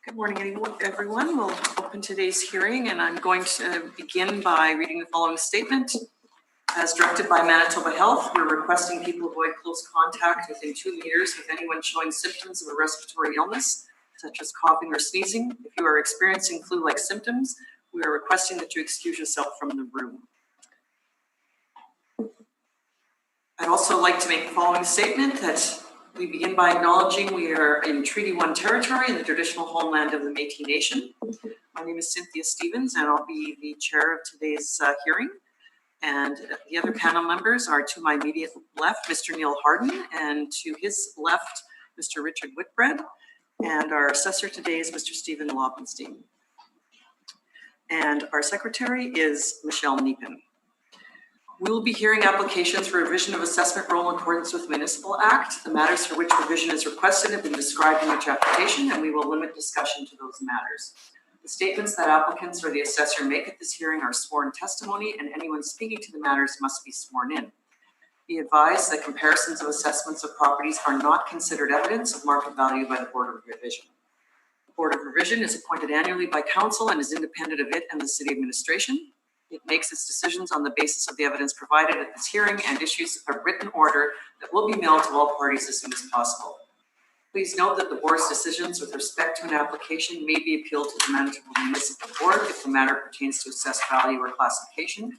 Good morning, everyone. We'll open today's hearing, and I'm going to begin by reading the following statement. As directed by Manitoba Health, we're requesting people avoid close contact within 2 meters with anyone showing symptoms of a respiratory illness, such as coughing or sneezing. If you are experiencing flu-like symptoms, we are requesting that you excuse yourself from the room. I'd also like to make the following statement that we begin by acknowledging we are in Treaty 1 territory in the traditional homeland of the Métis Nation. My name is Cynthia Stevens, and I'll be the chair of today's hearing. And the other panel members are to my immediate left, Mr. Neil Harden, and to his left, Mr. Richard Whitbread. And our assessor today is Mr. Stephen Lobenstein. And our secretary is Michelle Neepin. We will be hearing applications for revision of assessment roll in accordance with Municipal Act. The matters for which revision is requested have been described in each application, and we will limit discussion to those matters. The statements that applicants or the assessor make at this hearing are sworn testimony, and anyone speaking to the matters must be sworn in. Be advised that comparisons of assessments of properties are not considered evidence of market value by the Board of Revision. The Board of Revision is appointed annually by Council and is independent of it and the City Administration. It makes its decisions on the basis of the evidence provided at this hearing and issues a written order that will be mailed to all parties as soon as possible. Please note that the board's decisions with respect to an application may be appealed to the Manitoba Municipal Board if the matter pertains to assessed value or classification,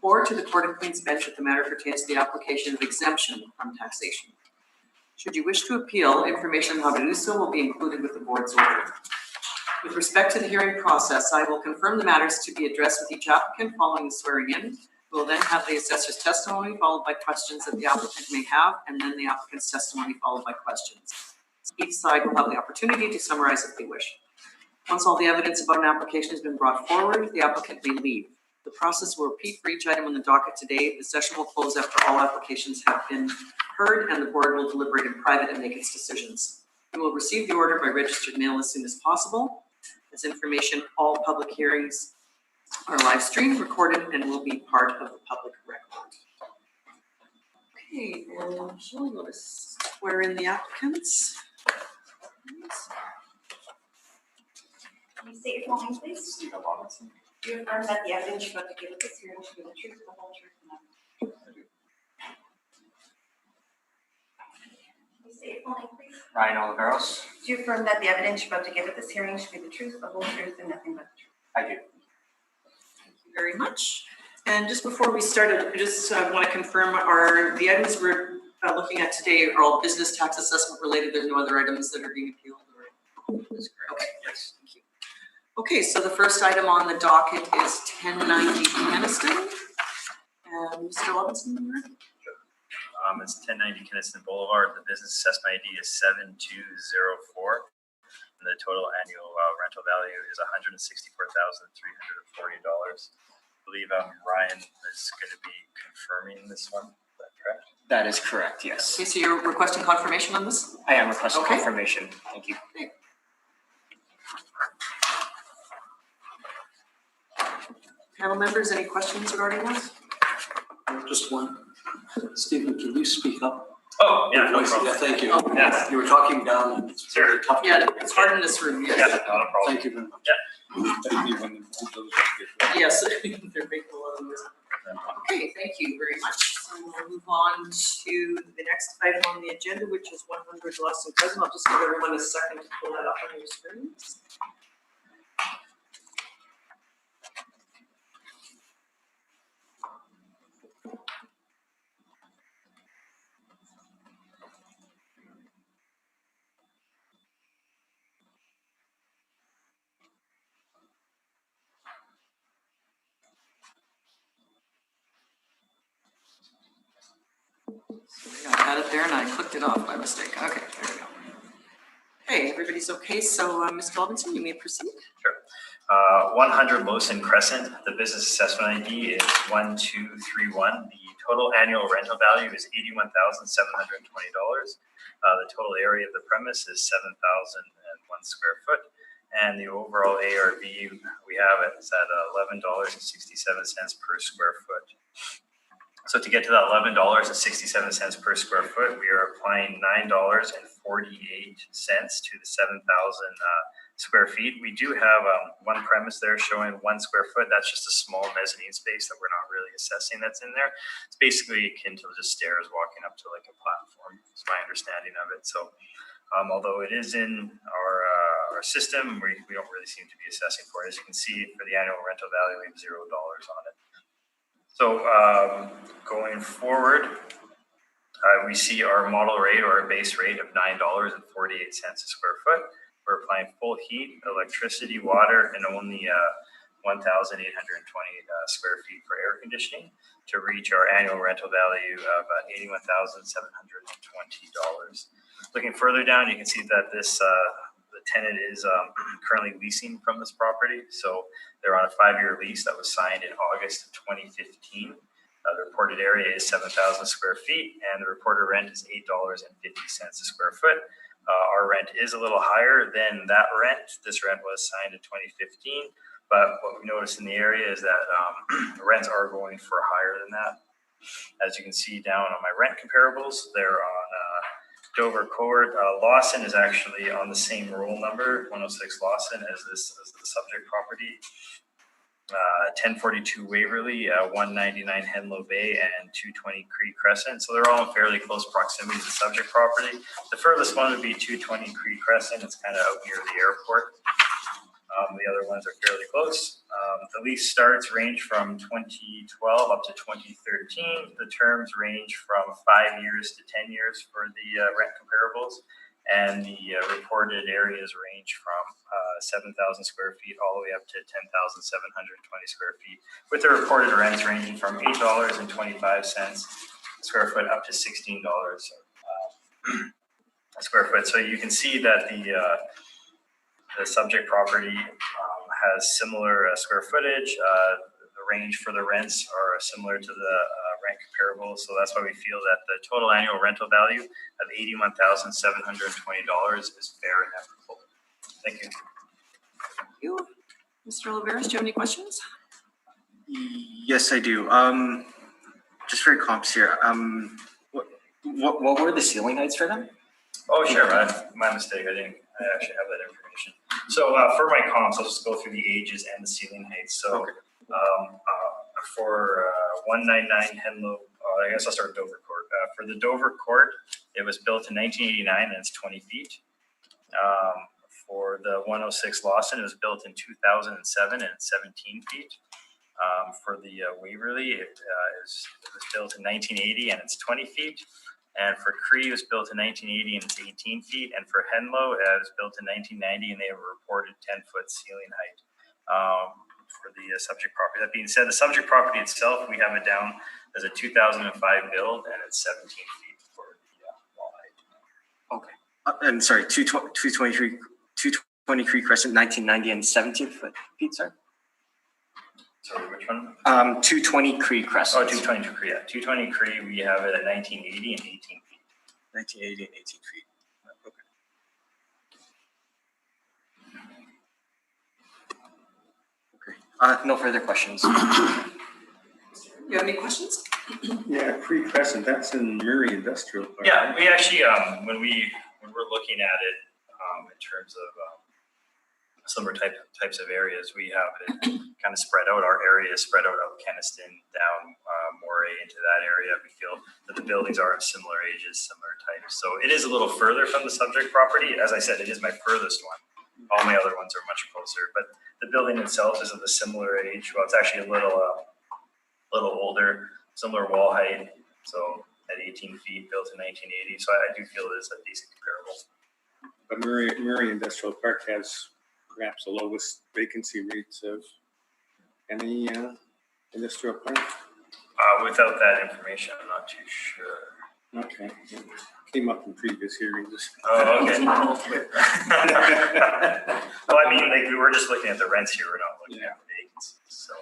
or to the Court of Queen's Bench if the matter pertains to the application of exemption from taxation. Should you wish to appeal, information on how to do so will be included with the board's order. With respect to the hearing process, I will confirm the matters to be addressed with each applicant following the swearing in. We will then have the assessor's testimony followed by questions that the applicant may have, and then the applicant's testimony followed by questions. Each side will have the opportunity to summarize if they wish. Once all the evidence about an application has been brought forward, the applicant may leave. The process will repeat for each item on the docket today. The session will close after all applications have been heard, and the board will deliberate in private and make its decisions. You will receive the order by registered mail as soon as possible. As information, all public hearings are live streamed, recorded, and will be part of the public record. Okay, and shall we go to swear in the applicants? Can you state your full name, please? Stephen Lobenstein. Do you affirm that the evidence you're about to give at this hearing should be the truth, the whole truth, and nothing? I do. Can you state your full name, please? Ryan Oliveros. Do you affirm that the evidence you're about to give at this hearing should be the truth, the whole truth, and nothing but the truth? I do. Thank you very much. And just before we started, I just want to confirm the items we're looking at today are all business tax assessment related. There's no other items that are being appealed. That's correct. Okay, yes, thank you. Okay, so the first item on the docket is 1090 Keniston. And Mr. Lobenstein, you're ready? It's 1090 Keniston Boulevard. The business assessment ID is 7204. And the total annual rental value is $164,340. I believe Ryan is going to be confirming this one. Is that correct? That is correct, yes. Okay, so you're requesting confirmation on this? I am requesting Okay. confirmation. Thank you. Okay. Panel members, any questions regarding this? Just one. Stephen, can you speak up? Oh, yeah, no Voice- problem. Yeah, thank you. Oh, yes. You were talking down and it's Sure. really tough. to Yeah, hear. it's hard in this room, Yeah, yes. not a problem. Thank you very much. Yes, they're big balloons. Okay, thank you very much. So we'll move on to the next item on the agenda, which is 100 Lawson Crescent. I'll just give everyone a second to pull that up on your screens. I had it there and I clicked it off by mistake. Okay, there we go. Hey, everybody's okay. So, Ms. Robinson, you may proceed. Sure. 100 Lawson Crescent. The business assessment ID is 1231. The total annual rental value is $81,720. The total area of the premise is 7,001 square foot. And the overall ARV we have is at $11.67 per square foot. So to get to that $11.67 per square foot, we are applying $9.48 to the 7,000 square feet. We do have one premise there showing 1 square foot. That's just a small mezzanine space that we're not really assessing that's in there. It's basically akin to just stairs walking up to like a platform. It's my understanding of it. So although it is in our system, we don't really seem to be assessing for it. As you can see, for the annual rental value, we have $0 on it. So going forward, we see our model rate or our base rate of $9.48 a square foot. We're applying full heat, electricity, water, and only 1,820 square feet for air conditioning to reach our annual rental value of $81,720. Looking further down, you can see that this the tenant is currently leasing from this property. So they're on a 5-year lease that was signed in August of 2015. The reported area is 7,000 square feet, and the reported rent is $8.50 a square foot. Our rent is a little higher than that rent. This rent was signed in 2015, but what we noticed in the area is that rents are going for higher than that. As you can see down on my rent comparables, they're on Dover Court. Lawson is actually on the same roll number, 106 Lawson, as the subject property. 1042 Waverly, 199 Henlow Bay, and 220 Cree Crescent. So they're all in fairly close proximity to the subject property. The furthest one would be 220 Cree Crescent. It's kind of out near the airport. The other ones are fairly close. The lease starts range from 2012 up to 2013. The terms range from 5 years to 10 years for the rent comparables. And the reported areas range from 7,000 square feet all the way up to 10,720 square feet, with the reported rents ranging from $8.25 a square foot up to $16 a square foot. So you can see that the subject property has similar square footage. The range for the rents are similar to the rent comparable. So that's why we feel that the total annual rental value of $81,720 is fair and equitable. Thank you. Thank you. Mr. Oliveris, do you have any questions? Yes, I do. Just for comps here, what were the ceiling heights for them? Oh, sure. My mistake. I actually have that information. So for my comps, I'll just go through the ages and the ceiling heights. So Okay. For 199 Henlow, I guess I'll start with Dover Court. For the Dover Court, it was built in 1989 and it's 20 feet. For the 106 Lawson, it was built in 2007 and it's 17 feet. For the Waverly, it was built in 1980 and it's 20 feet. And for Cree, it was built in 1980 and it's 18 feet. And for Henlow, it was built in 1990 and they have a reported 10-foot ceiling height for the subject property. That being said, the subject property itself, we have it down as a 2005 build and it's 17 feet for the wall height. Okay. And sorry, 220 Cree Crescent, 1990 and 17 feet, sorry? Sorry, which one? 220 Cree Crescent. Oh, 222 Cree, yeah. 220 Cree, we have it at 1980 and 18 feet. 1980 and 18 feet. Okay. No further questions. You have any questions? Yeah, Cree Crescent, that's in Murray Industrial Park. Yeah, we actually, when we're looking at it in terms of similar types of areas, we have it kind of spread out. Our area is spread out of Kenniston down Moray into that area. We feel that the buildings are of similar ages, similar types. So it is a little further from the subject property. As I said, it is my furthest one. All my other ones are much closer, but the building itself is of a similar age. Well, it's actually a little older, similar wall height. So at 18 feet, built in 1980. So I do feel it is a decent comparable. But Murray Industrial Park has perhaps the lowest vacancy rates of any industrial park. Without that information, I'm not too sure. Okay, it came up in previous hearings. Oh, okay. Well, I mean, like, we were just looking at the rents here. We're not looking at the vacancies. So.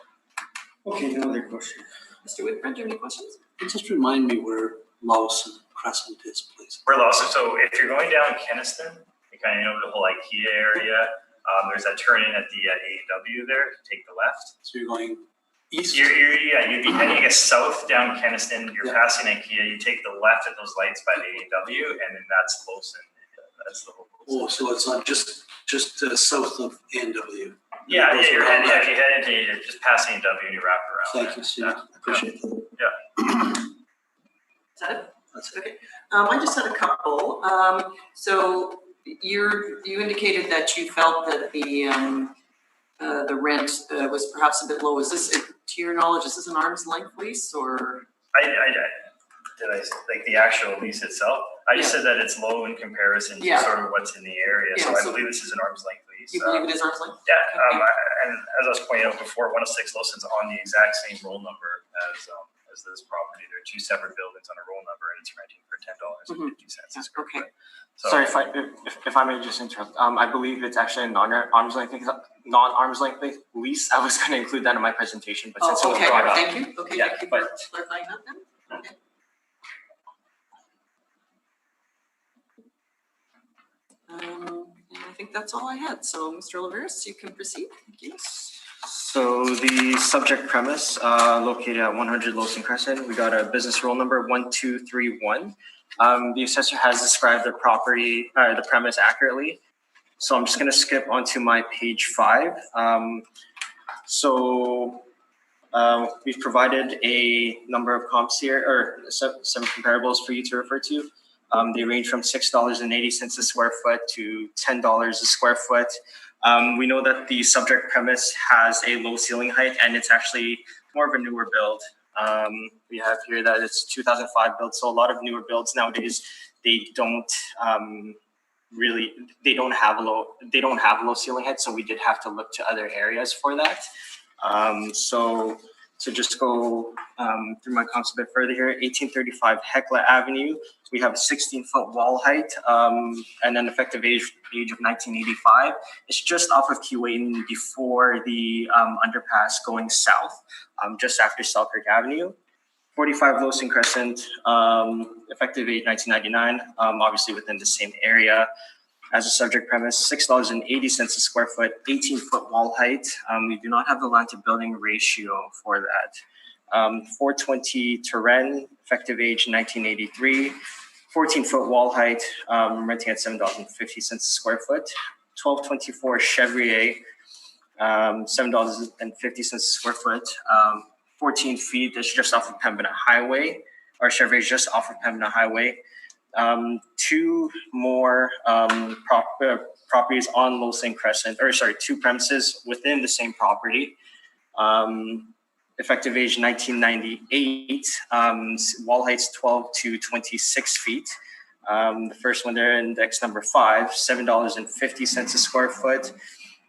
Okay, no other question. Mr. Whitford, do you have any questions? Just remind me where Lawson Crescent is, please. We're also, so if you're going down Kenniston, you kind of know the whole IKEA area. There's that turn in at the AEW there. Take the left. So you're going east? You'd be heading south down Kenniston. You're passing IKEA. You take the left at those lights by the AEW, and then that's Lawson. That's the whole. Oh, so it's not just just south of NW. Yeah, Goes you're around heading, that. if you head into, you're just passing W and you wrap around. Thank you, Steve. Yeah. Appreciate that. Is that it? That's it. Okay. I just had a couple. So you indicated that you felt that the rent was perhaps a bit low. Is this, to your knowledge, is this an arm's length lease or? Did I, like the actual lease itself? I just Yeah. said that it's low in comparison to Yeah. sort of what's in the area, so Yeah, I so- believe this is an arm's length lease. You believe it is arm's length? Yeah, and as I was pointing out before, 106 Wilson's on the exact same roll number as this property. They're two separate buildings on a roll number, and it's renting for $10.50 a square Okay. foot. So, Sorry, if I may just interrupt. I believe it's actually a non-arm's length lease. I was going to include that in my presentation, but since it Oh, was okay, brought up. thank you. Okay, Yeah, thank you for but- clarifying that then. Okay. And I think that's all I had. So, Mr. Oliveris, you can proceed. Thank you. So the subject premise, located at 100 Lowson Crescent, we got a business roll number 1231. The assessor has described the property, the premise accurately. So I'm just going to skip onto my page 5. We've provided a number of comps here, or some comparables for you to refer to. They range from $6.80 a square foot to $10 a square foot. We know that the subject premise has a low ceiling height, and it's actually more of a newer build. We have here that it's 2005 build, so a lot of newer builds nowadays, they don't have a low ceiling height, so we did have to look to other areas for that. So to just go through my comps a bit further here, 1835 Hecla Avenue, we have a 16-foot wall height and an effective age of 1985. It's just off of Keewatin before the underpass going south, just after Selkirk Avenue. 45 Lowson Crescent, effective age 1999, obviously within the same area. As a subject premise, $6.80 a square foot, 18-foot wall height. We do not have the land to building ratio for that. 420 Turenne, effective age 1983, 14-foot wall height, renting at $7.50 a square foot. 1224 Chevrier, $7.50 a square foot, 14 feet. That's just off of Pembina Highway. Our Chevrier is just off of Pembina Highway. Two more properties on Lowson Crescent, two premises within the same property. Effective age 1998, wall heights 12 to 26 feet. The first one there, index number 5, $7.50 a square foot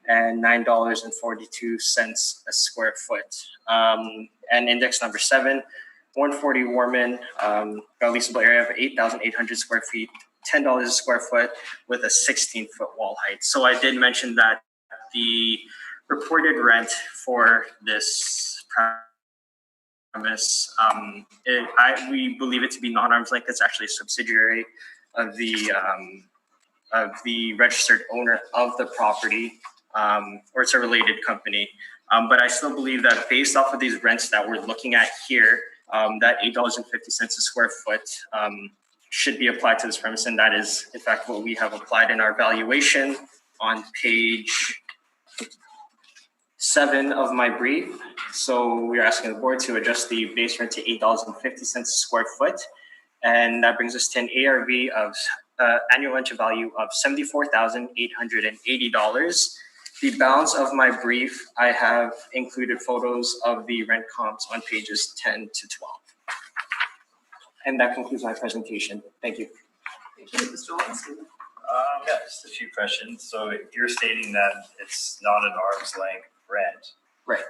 and $9.42 a square foot. And index number 7, 140 Warman, got a leasable area of 8,800 square feet, $10 a square foot with a 16-foot wall height. So I did mention that the reported rent for this premise, we believe it to be non-arm's length. It's actually a subsidiary of the registered owner of the property, or it's a related company. But I still believe that based off of these rents that we're looking at here, that $8.50 a square foot should be applied to this premise, and that is in fact what we have applied in our valuation on page 7 of my brief. So we're asking the board to adjust the base rent to $8.50 a square foot, and that brings us to an ARV of annual rental value of $74,880. The balance of my brief, I have included photos of the rent comps on pages 10 to 12. And that concludes my presentation. Thank you. Thank you, Mr. Olson. yeah, just a few questions. So you're stating that it's not an arm's length rent. Right.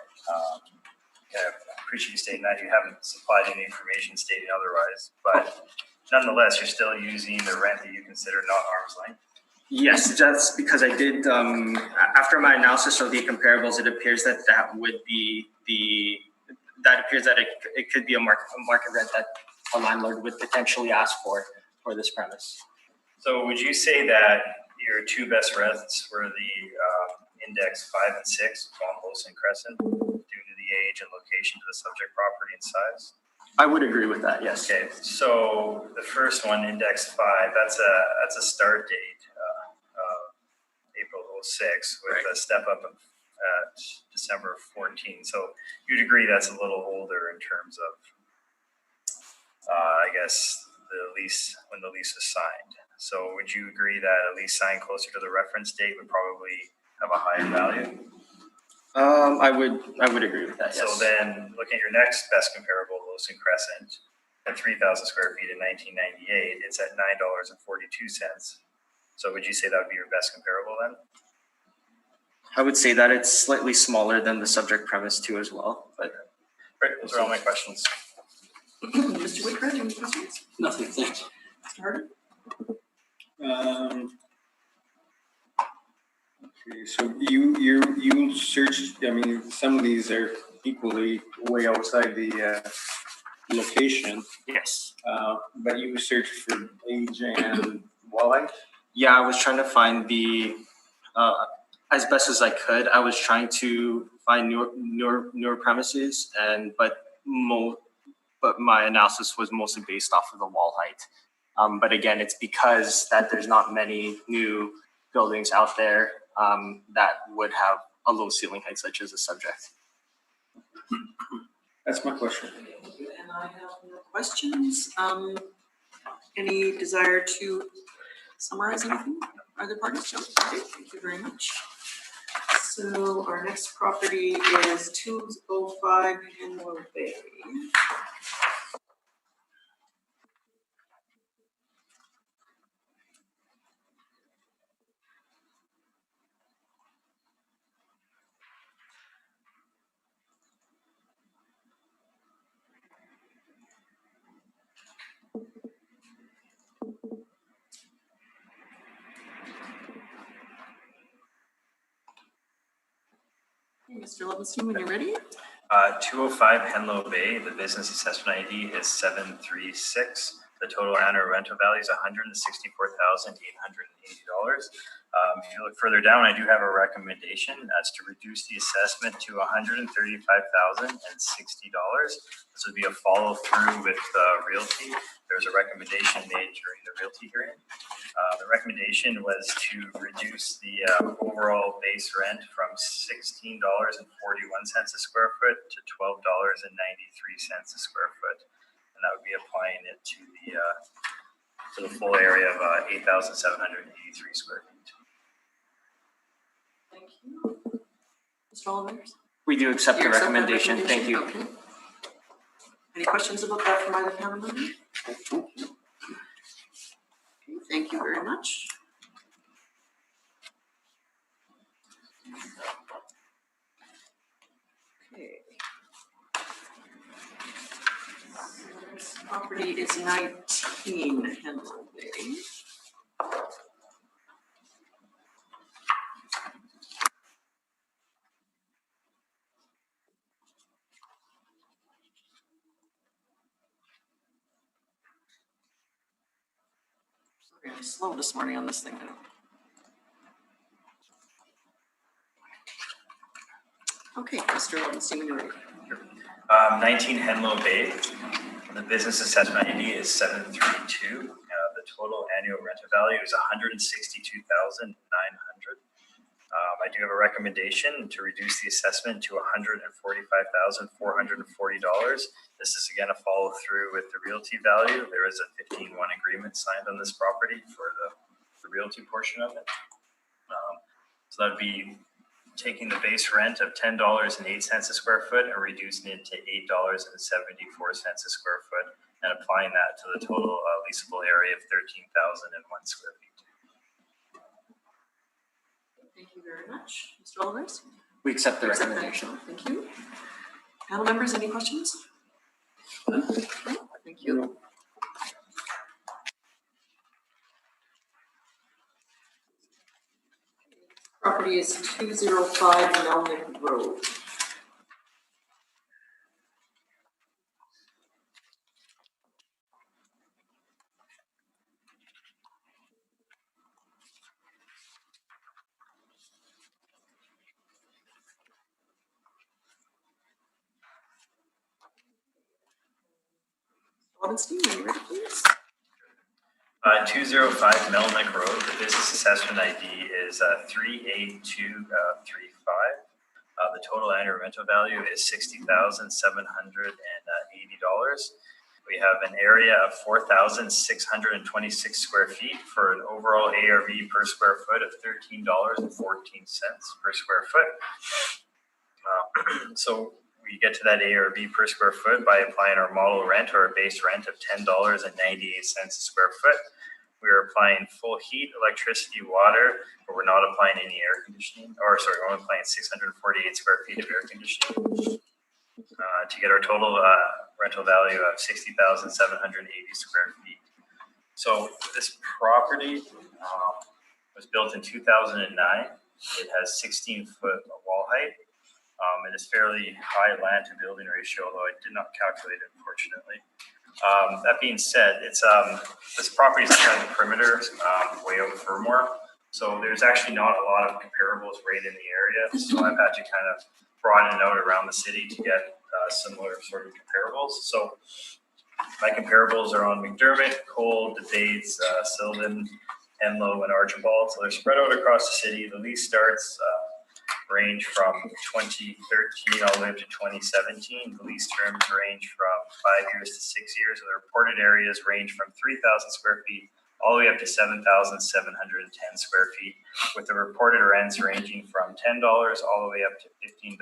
Yeah, I appreciate you stating that. You haven't supplied any information stating otherwise, but nonetheless, you're still using the rent that you consider not arm's length. Yes, that's because I did, after my analysis of the comparables, it appears that it could be a market rent that a landlord would potentially ask for this premise. So would you say that your two best rents were the index 5 and 6 on Lowson Crescent due to the age and location of the subject property and size? I would agree with that, yes. Okay, so the first one, index 5, that's a start date, April 06 with a step up at December of 14. So you'd agree that's a little older in terms of, I guess, the lease, when the lease was signed. So would you agree that a lease signed closer to the reference date would probably have a higher value? I would agree with that, yes. So then, looking at your next best comparable, Wilson Crescent, at 3,000 square feet in 1998, it's at $9.42. So would you say that would be your best comparable then? I would say that it's slightly smaller than the subject premise too as well, but Great, those are all my questions. Mr. Whitcomb, any questions? Nothing, thanks. Mr. Harder? Okay, so you searched, I mean, some of these are equally way outside the location, yes. but you searched for age and walleye? Yeah, I was trying to find as best as I could, I was trying to find newer premises but my analysis was mostly based off of the wall height. But again, it's because that there's not many new buildings out there that would have a low ceiling height such as a subject. That's my question. And I have no questions. Any desire to summarize anything? Are there parties? No? Okay, thank you very much. So our next property is 205 Henlow Bay. Okay, Mr. Levinstein, when you're ready. 205 Henlow Bay, the business assessment ID is 736. The total annual rental value is $164,880. If you look further down, I do have a recommendation. That's to reduce the assessment to $135,060. This would be a follow through with realty. There was a recommendation made during the realty hearing. The recommendation was to reduce the overall base rent from $16.41 a square foot to $12.93 a square foot, and that would be applying it to the full area of 8,783 square feet. Thank you. Mr. Olivers? We do accept the You accept that recommendation. Thank you. Okay. Any questions about that from either panel member? Okay, thank you very much. Okay. This property is 19 Henlow Bay. Sorry, I'm slow this morning on this thing. Okay, Mr. Levinstein, when you're ready. 19 Henlow Bay. The business assessment ID is 732. The total annual rental value is $162,900. I do have a recommendation to reduce the assessment to $145,440. This is again a follow through with the realty value. There is a 15-1 agreement signed on this property for the realty portion of it. So that'd be taking the base rent of $10.08 a square foot and reducing it to $8.74 a square foot, and applying that to the total leasable area of 13,001 square feet. Thank you very much. Mr. Olivers? We accept the Accept that. recommendation. Thank you. Panel members, any questions? No? Thank you. Property is 205 Melnick Road. Levinstein, are you ready, please? 205 Melnick Road. The business assessment ID is 38235. The total annual rental value is $60,780. We have an area of 4,626 square feet for an overall ARV per square foot of $13.14 per square foot. So we get to that ARV per square foot by applying our model rent or a base rent of $10.98 a square foot. We are applying full heat, electricity, water, but we're not applying any air conditioning, or sorry, we're only applying 648 square feet of air conditioning to get our total rental value of 60,780 square feet. So this property was built in 2009. It has 16-foot wall height. It is fairly high land to building ratio, although I did not calculate it, unfortunately. That being said, it's this property is on the perimeter, way out further. So there's actually not a lot of comparables right in the area. So I've had to kind of broaden it out around the city to get similar sort of comparables. So my comparables are on McDermott, Cole, Debates, Sylvan, Enlow, and Archibald. So they're spread out across the city. The lease starts range from 2013 all the way up to 2017. The lease terms range from 5 years to 6 years. And the reported areas range from 3,000 square feet all the way up to 7,710 square feet, with the reported rents ranging from $10 all the way up to $15.39 a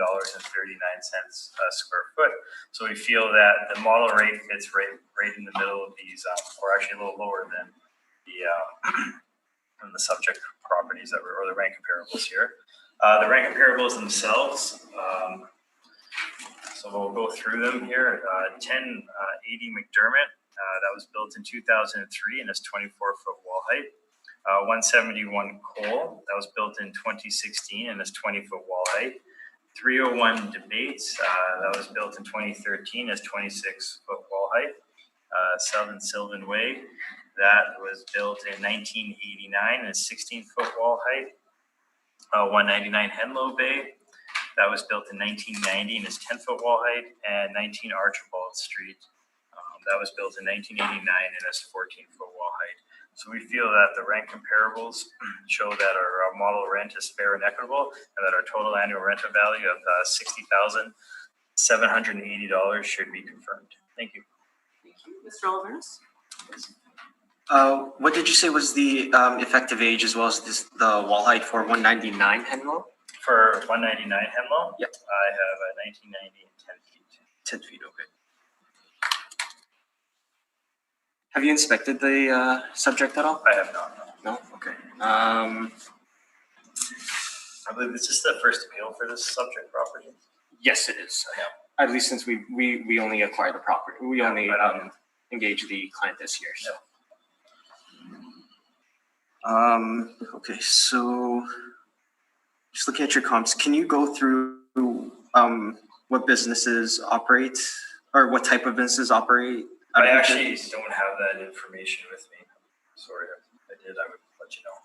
square foot. So we feel that the model rate fits right in the middle of these, or actually a little lower than the subject properties that were, or the rent comparables here. The rent comparables themselves, so we'll go through them here. 1080 McDermott, that was built in 2003 and has 24-foot wall height. 171 Cole, that was built in 2016 and has 20-foot wall height. 301 Debates, that was built in 2013 as 26-foot wall height. Sylvan Way, that was built in 1989 and is 16-foot wall height. 199 Henlow Bay, that was built in 1990 and is 10-foot wall height. And 19 Archibald Street, that was built in 1989 and is 14-foot wall height. So we feel that the rent comparables show that our model rent is fair and equitable, and that our total annual rental value of $60,780 should be confirmed. Thank you. Thank you. Mr. Olivers? What did you say was the effective age as well as the wall height for 199 Henlow? For 199 Henlow, yep. I have a 1990 and 10 feet. 10 feet, okay. Have you inspected the subject at all? I have not. No? Okay. I believe this is the first appeal for this subject property. Yes, it is. Yeah. At least since we only acquired the property. We only engaged the client this year. So. Okay, so just looking at your comps, can you go through what businesses operate or what type of businesses operate? I actually don't have that information with me. Sorry, if I did, I would let you know.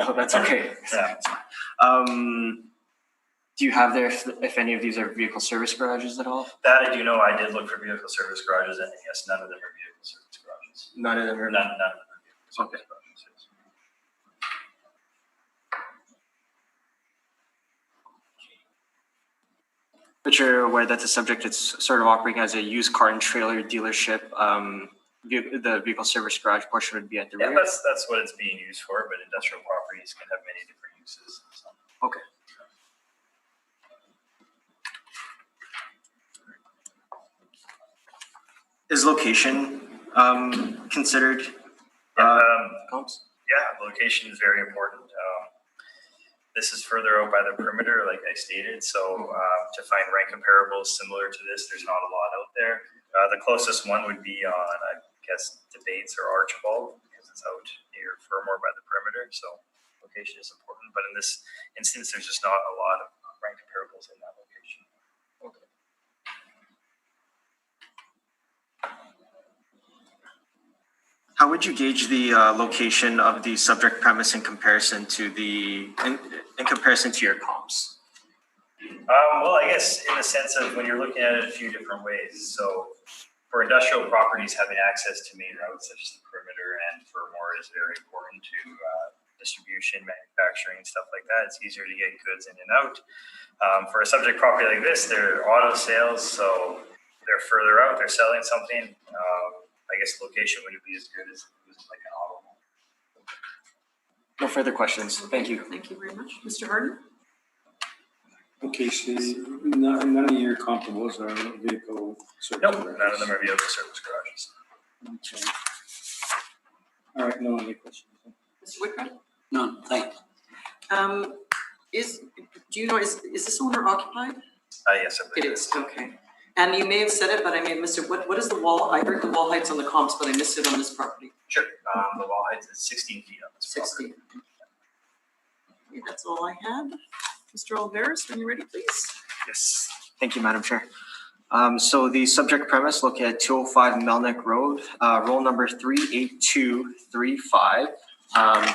No, that's okay. Yeah. Do you have there if any of these are vehicle service garages at all? That I do know. I did look for vehicle service garages, and yes, none of them are vehicle service garages. None of them are. None of them are vehicle service garages. But you're aware that the subject is sort of operating as a used car and trailer dealership. The vehicle service garage portion would be at the rear. That's what it's being used for, but industrial properties can have many different uses. So. Okay. Is location considered? Yeah, location is very important. This is further out by the perimeter, like I stated. So to find rent comparables similar to this, there's not a lot out there. The closest one would be on, I guess, Debates or Archibald, because it's out near Fermor by the perimeter. So location is important. But in this instance, there's just not a lot of rent comparables in that location. Okay. How would you gauge the location of the subject premise in comparison to in comparison to your comps? Well, I guess in the sense of when you're looking at it a few different ways. So for industrial properties having access to main roads such as the perimeter larger and Fermor is very important to distribution, manufacturing, stuff like that. It's easier to get goods in and out. For a subject property like this, they're auto sales, so they're further out, they're selling something. I guess location wouldn't be as good as it was like an auto home. No further questions. Thank you. Thank you very much. Mr. Harden? Okay, so none of your comparables are vehicle. Nope, none of them are vehicle service garages. Okay. All right, no other questions. Mr. Whitcomb? None, thanks. Do you know, is this owner occupied? Yes, I It believe is, okay. And you may have said it, but I may have missed it. What is the wall? I heard the wall height's on the comps, but I missed it on this property. Sure. The wall height is 16 feet on this property. 60. Okay, that's all I had. Mr. Olveris, when you're ready, please. Yes. Thank you, Madam Chair. So the subject premise located at 205 Melnick Road, roll number 38235.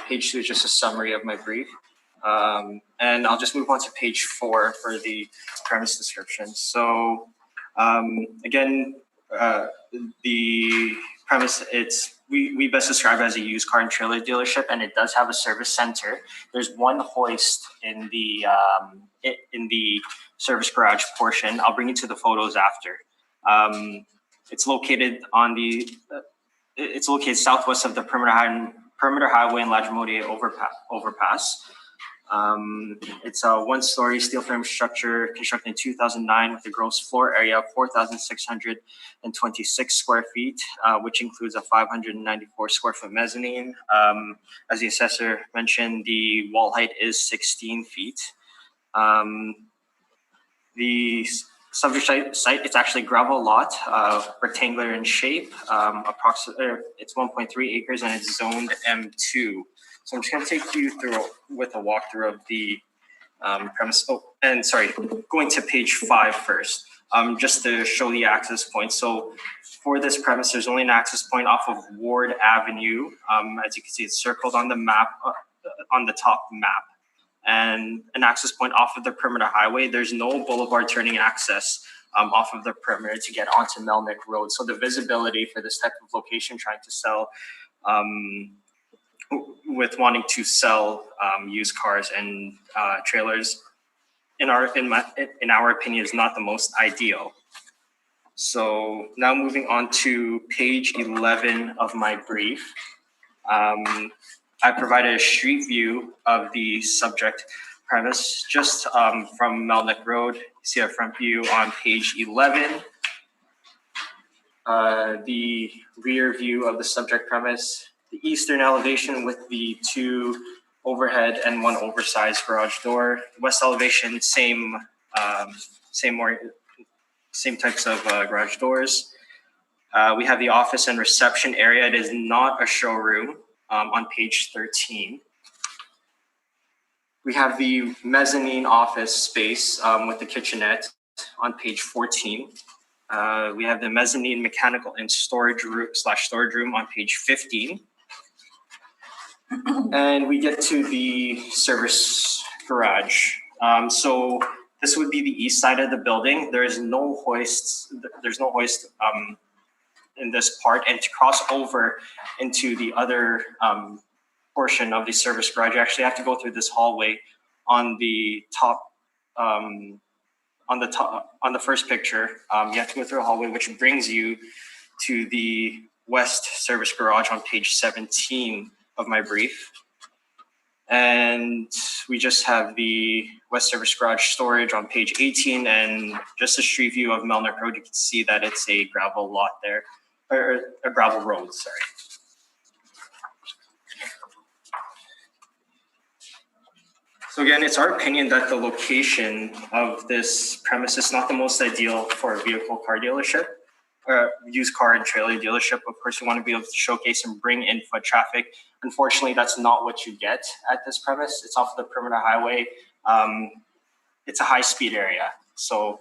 Page 2 is just a summary of my brief. And I'll just move on to page 4 for the premise description. So again, the premise, we best describe it as a used car and trailer dealership, and it does have a service center. There's one hoist in the service garage portion. I'll bring you to the photos after. It's located southwest of the Perimeter Highway and Ladramodier overpass. It's a one-story steel frame structure constructed in 2009 with a gross floor area of 4,626 square feet, which includes a 594 square foot mezzanine. As the assessor mentioned, the wall height is 16 feet. The subject site, it's actually gravel lot, rectangular in shape, it's 1.3 acres and it's zoned M2. So I'm just going to take you through with a walkthrough of the premise. Oh, and sorry, going to page 5 first, just to show the access point. So for this premise, there's only an access point off of Ward Avenue. As you can see, it's circled on the map, on the top map, and an access point off of the Perimeter Highway. There's no boulevard turning access off of the perimeter to get onto Melnick Road. So the visibility for this type of location, trying to sell, with wanting to sell used cars and trailers, in our opinion, is not the most ideal. So now moving on to page 11 of my brief, I provided a street view of the subject premise just from Melnick Road. You see a front view on page 11. The rear view of the subject premise, the eastern elevation with the 2 overhead and 1 oversized garage door. West elevation, same types of garage doors. We have the office and reception area. It is not a showroom on page 13. We have the mezzanine office space with the kitchenette on page 14. We have the mezzanine mechanical and storage room on page 15. And we get to the service garage. So this would be the east side of the building. There's no hoist in this part. And to cross over into the other portion of the service garage, you actually have to go through this hallway on the top. On the first picture, you have to go through a hallway, which brings you to the west service garage on page 17 of my brief. And we just have the west service garage storage on page 18, and just a street view of Melnick Road. You can see that it's a gravel lot there, or a gravel road, sorry. So again, it's our opinion that the location of this premise is not the most ideal for a vehicle car dealership, or used car and trailer dealership. Of course, we want to be able to showcase and bring in foot traffic. Unfortunately, that's not what you get at this premise. It's off of the Perimeter Highway. It's a high-speed area, so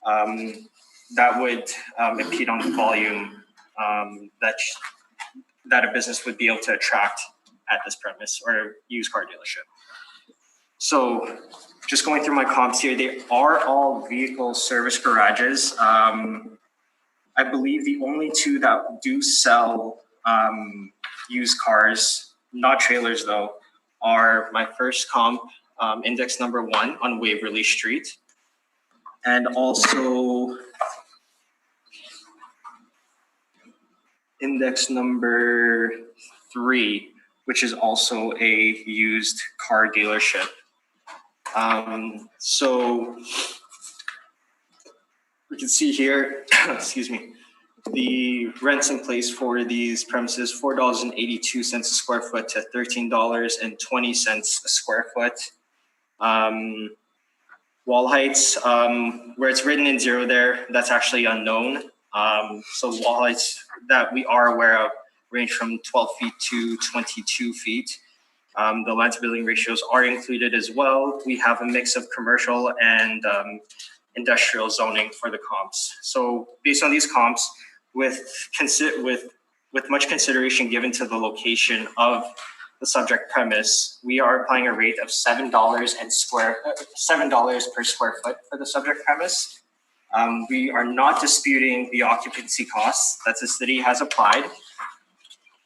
that would impede on the volume that a business would be able to attract at this premise or used car dealership. So just going through my comps here, they are all vehicle service garages. I believe the only 2 that do sell used cars, not trailers though, are my first comp, index number 1 on Waverly Street. And also index number 3, which is also a used car dealership. So we can see here, excuse me, the rents in place for these premises, $4.82 a square foot to $13.20 a square foot. Wall heights, where it's written in 0 there, that's actually unknown. So wall heights that we are aware of range from 12 feet to 22 feet. The land to building ratios are included as well. We have a mix of commercial and industrial zoning for the comps. So based on these comps, with much consideration given to the location of the subject premise, we are applying a rate of $7 per square foot for the subject premise. We are not disputing the occupancy costs that the city has applied,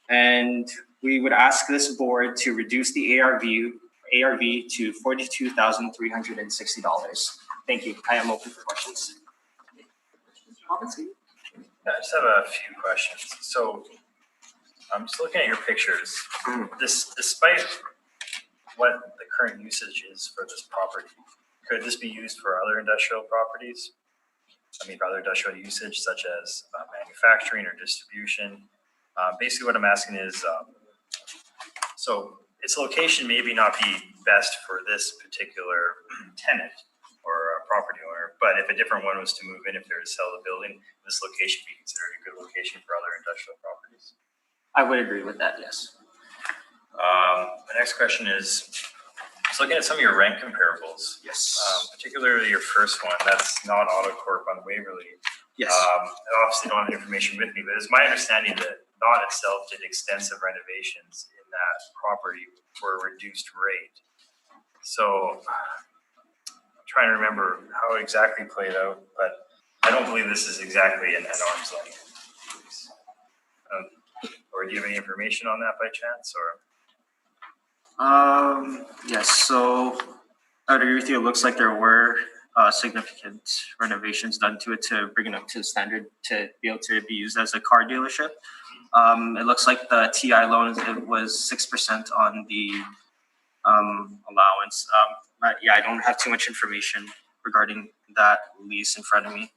and we would ask this board to reduce the ARV to $42,360. Thank you. I am open for questions. Robinson? I just have a few questions. So I'm just looking at your pictures. Despite what the current usage is for this property, could this be used for other industrial properties? I mean, for other industrial usage such as manufacturing or distribution. Basically what I'm asking is, so its location maybe not be best for this particular tenant or property owner, but if a different one was to move in, if they were to sell the building, this location be considered a good location for other industrial properties? I would agree with that, yes. The next question is, just looking at some of your rent comparables, Yes. particularly your first one, that's not AutoCorp on Waverly. Yes. I obviously don't have the information with me, but it's my understanding that Not itself did extensive renovations in that property for a reduced rate. So I'm trying to remember how it exactly played out, but I don't believe this is exactly an arm's length. Or do you have any information on that by chance, or? Yes, so I would agree with you. It looks like there were significant renovations done to it to bring it up to the standard to be able to be used as a car dealership. It looks like the TI loan, it was 6% on the allowance. But yeah, I don't have too much information regarding that lease in front of me.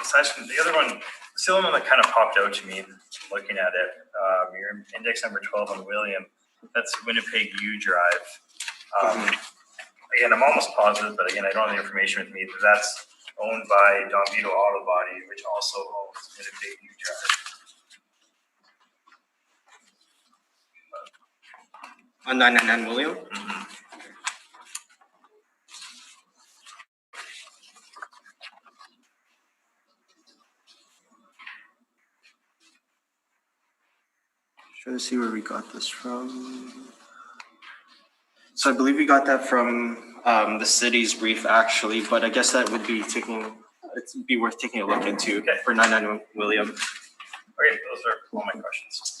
Aside from the other one, it's the only one that kind of popped out to me looking at it. Your index number 12 on William, that's Winnipeg U Drive. Again, I'm almost positive, but again, I don't have the information with me. But that's owned by Don Vito Auto Body, which also owns Winnipeg U Drive. On 999 William? Trying to see where we got this from. So I believe we got that from the city's brief actually, but I guess that would be it'd be worth taking a look into for 991 William. Okay, those are all my questions.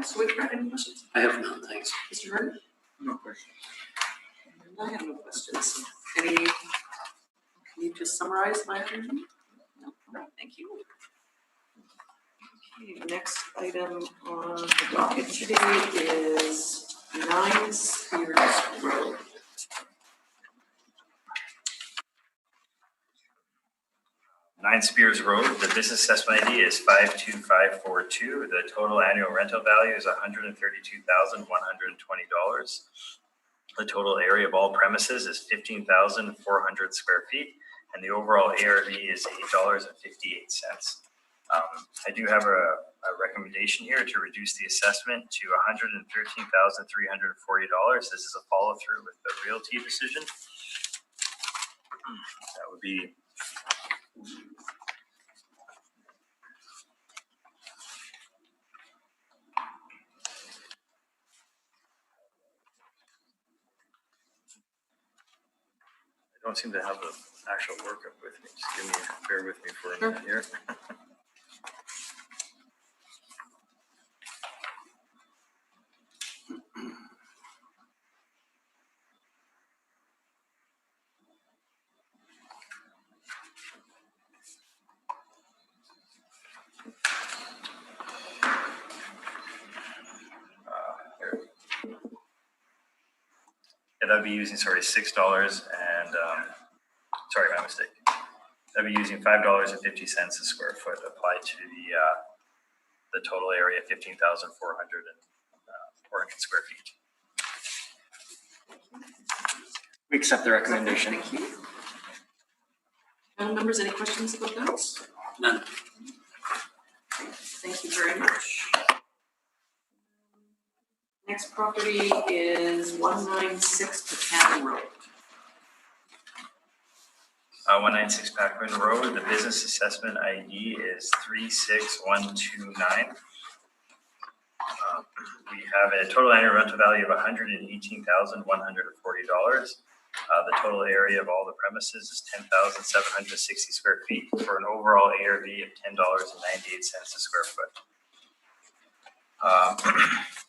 So Whitmer, any questions? I have none, thanks. Mr. Herman? No question. I have no questions. Can you just summarize my opinion? No, thank you. Okay, next item on the docket today is 9 Spears Road. Nine Spears Road, the business assessment ID is 52542. The total annual rental value is $132,120. The total area of all premises is 15,400 square feet, and the overall ARV is $8.58. I do have a recommendation here to reduce the assessment to $113,340. This is a follow through with the realty decision. That would be I don't seem to have the actual workup with me. Just bear with me for a minute here. Yeah, that'd be using, sorry, $6 and, sorry, my mistake. That'd be using $5.50 a square foot applied to the total area, 15,400 square feet. We accept the recommendation. Thank you. Panel members, any questions about that? None. Thank you very much. Next property is 196 Pecan Road. 196 Packman Road, the business assessment ID is 36129. We have a total annual rental value of $118,140. The total area of all the premises is 10,760 square feet for an overall ARV of $10.98 a square foot.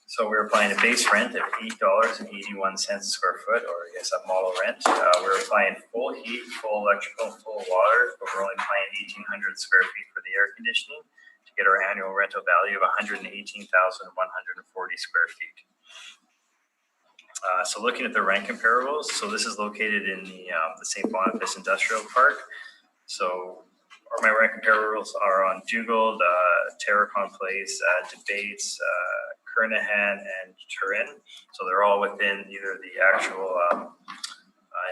So we're applying a base rent of $8.81 a square foot, or I guess a model rent. We're applying full heat, full electrical, full water, but we're only applying 1,800 square feet for the air conditioning to get our annual rental value of $118,140 square feet. So looking at the rent comparables, so this is located in the St. Boniface Industrial Park. So my rent comparables are on Dugald, Terracon Place, Debates, Kernahan, and Turin. So they're all within either the actual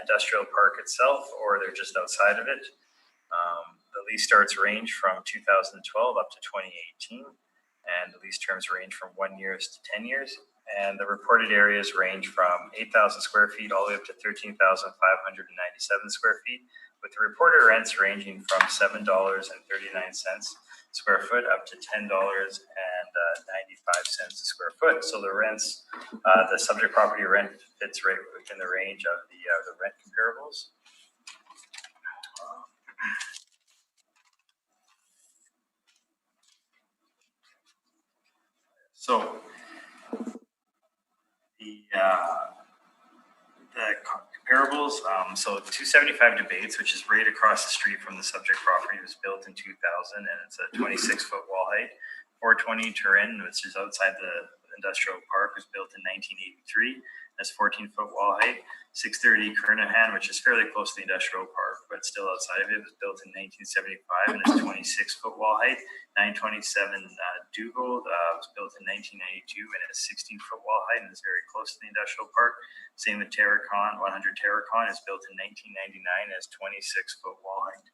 industrial park itself, or they're just outside of it. The lease starts range from 2012 up to 2018, and the lease terms range from 1 year to 10 years. And the reported areas range from 8,000 square feet all the way up to 13,597 square feet, with the reported rents ranging from $7.39 square foot up to $10.95 a square foot. So the rents, the subject property rent fits right within the range of the rent comparables. So the comparables, so 275 Debates, which is right across the street from the subject property, was built in 2000 and it's a 26-foot wall height. 420 Turin, which is outside the industrial park, was built in 1983. That's 14-foot wall height. 630 Kernahan, which is fairly close to the industrial park, but still outside of it, was built in 1975 and it's 26-foot wall height. 927 Dugald was built in 1992 and it's 16-foot wall height and is very close to the industrial park. Same with Terracon, 100 Terracon is built in 1999 and has 26-foot wall height.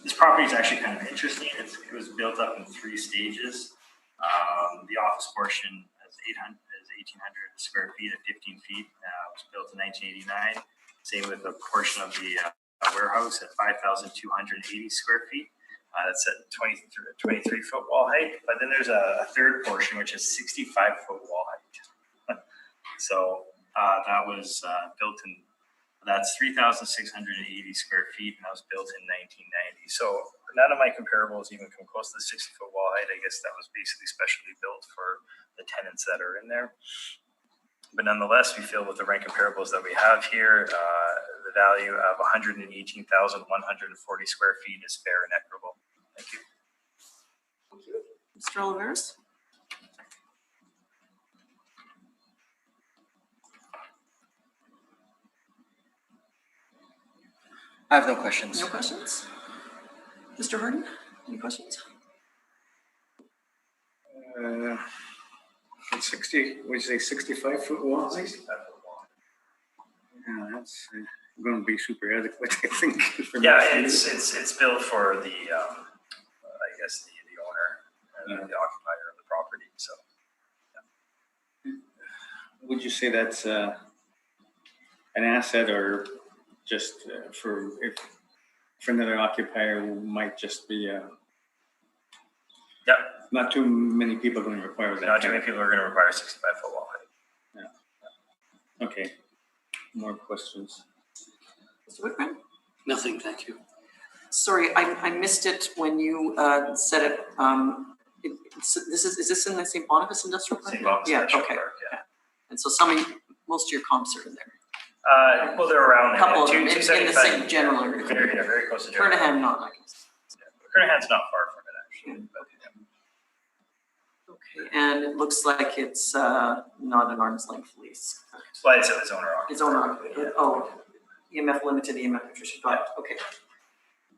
This property is actually kind of interesting. It was built up in 3 stages. The office portion is 1,800 square feet at 15 feet. It was built in 1989. Same with a portion of the warehouse at 5,280 square feet. That's at 23-foot wall height. But then there's a third portion, which is 65-foot wall height. So that was built in, that's 3,680 square feet, and that was built in 1990. So none of my comparables even come close to the 60-foot wall height. I guess that was basically specially built for the tenants that are in there. But nonetheless, we feel with the rent comparables that we have here, the value of 118,140 square feet is fair and equitable. Thank you. Thank you. Mr. Oliveris? I have no questions. No questions? Mr. Harden, any questions? 60, what did you say, 65-foot wall? 65-foot wall. Yeah, that's going to be super adequate, I think. Yeah, it's built for the, I guess the owner and the occupier of the property. So, yeah. Would you say that's an asset, or just for another occupier who might just be? Yep. Not too many people are going to require that. Not too many people are going to require 65-foot wall height. Yeah. Okay. More questions? Mr. Whitman? Nothing, thank you. Sorry, I missed it when you said it. Is this in the St. Boniface Industrial Park? St. Boniface Yeah, Industrial okay. Park, yeah. And so most of your comps are in there. Well, they're around there. Couple of them in the 275. same general area. Very close to Jeremy. Kernahan, not like. Yeah. Kernahan's not far from it, actually. But, yeah. And it looks like it's not an arm's length lease. Well, it's its owner occupied. It's owner, oh, EMF limited, EMF nutrition, got it, okay.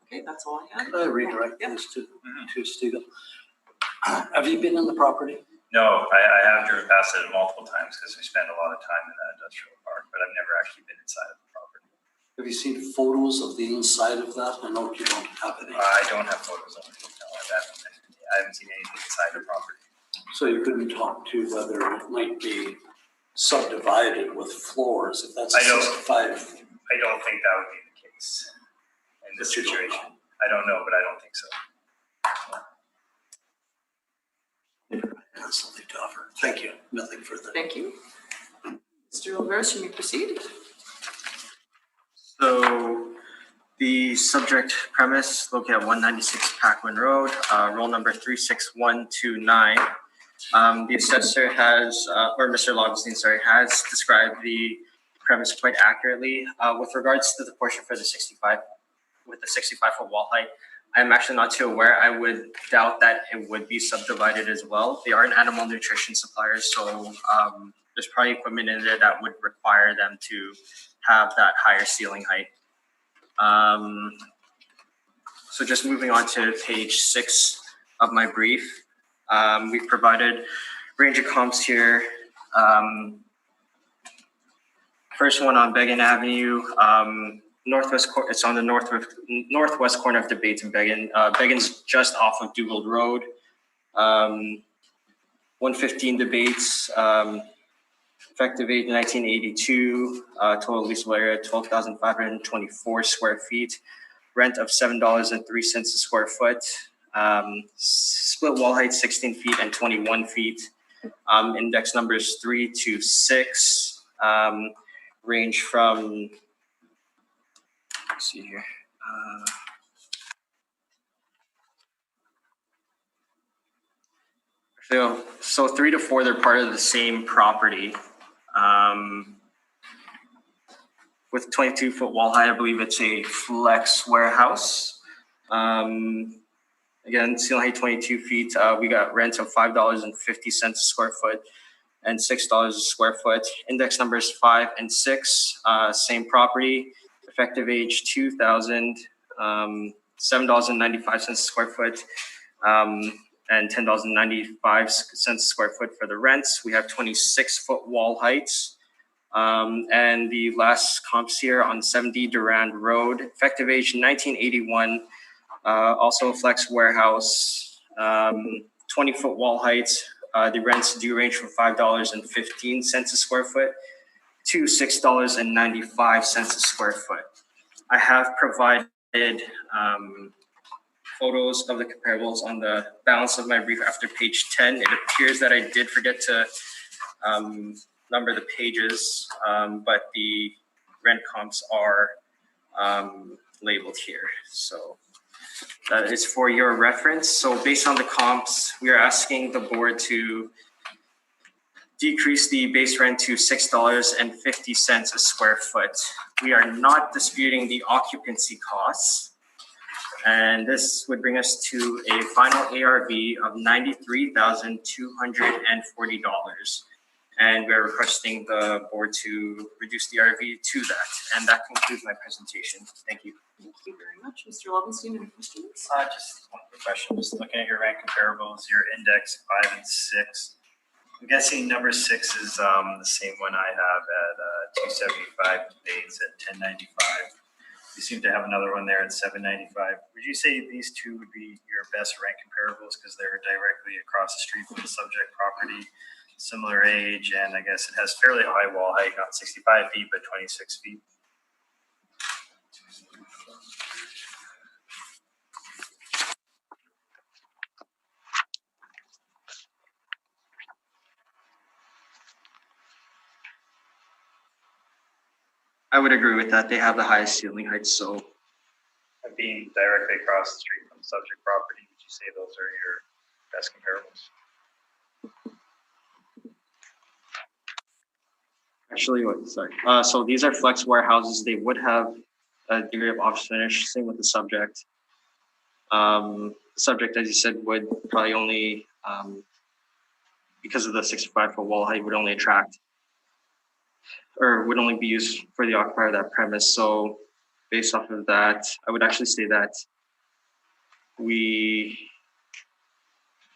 Okay, that's all I had. Could I redirect Yeah. this to Stephen? Have you been in the property? No, I have driven past it multiple times because we spend a lot of time in that industrial park, but I've never actually been inside of the property. Have you seen photos of the inside of that? I know you don't have any. I don't have photos of it. No, I haven't seen anything inside the property. So you couldn't talk to whether it might be subdivided with floors, if that's a I don't- 65. I don't think that would be the case in this But you don't know. situation. I don't know, but I don't think so. That's something to offer. Thank you. Nothing further. Thank you. Mr. Olveros, you may proceed. So the subject premise located at 196 Paquin Road, roll number 36129. The assessor has, or Mr. Lobenstein, sorry, has described the premise quite accurately. With regards to the portion for the 65, with the 65-foot wall height, I'm actually not too aware. I would doubt that it would be subdivided as well. They are an animal nutrition supplier, so there's probably equipment in there that would require them to have that higher ceiling height. So just moving on to page 6 of my brief, we've provided range of comps here. First one on Began Avenue, it's on the northwest corner of Debates and Began. Began's just off of Dugald Road. 115 Debates, effective age 1982, total leasable area 12,524 square feet, rent of $7.03 a square foot, split wall height 16 feet and 21 feet, index numbers 3 to 6, range from, let's see here. So 3 to 4, they're part of the same property. With 22-foot wall height, I believe it's a flex warehouse. Again, ceiling height 22 feet. We got rent of $5.50 a square foot and $6 a square foot. Index numbers 5 and 6, same property. Effective age 2000, $7.95 a square foot, and $10.95 a square foot for the rents. We have 26-foot wall heights. And the last comps here on 70 Durand Road, effective age 1981, also a flex warehouse, 20-foot wall heights. The rents do range from $5.15 a square foot to $6.95 a square foot. I have provided photos of the comparables on the balance of my brief after page 10. It appears that I did forget to number the pages, but the rent comps are labeled here. So that is for your reference. So based on the comps, we are asking the board to decrease the base rent to $6.50 a square foot. We are not disputing the occupancy costs. And this would bring us to a final ARV of $93,240. And we're requesting the board to reduce the ARV to that. And that concludes my presentation. Thank you. Thank you very much. Mr. Lobenstein, any questions? Just one quick question. Just looking at your rent comparables, your index 5 and 6. I'm guessing number 6 is the same one I have at 275 Debates at 1095. You seem to have another one there at 795. Would you say these two would be your best rent comparables because they're directly across the street from the subject property, similar age, and I guess it has fairly high wall height, not 65 feet, but 26 feet? I would agree with that. They have the highest ceiling height, so And being directly across the street from the subject property, would you say those are your best comparables? actually, sorry. So these are flex warehouses. They would have a degree of office finish. Same with the subject. The subject, as you said, would probably only because of the 65-foot wall height, would only attract or would only be used for the occupier of that premise. So based off of that, I would actually say that we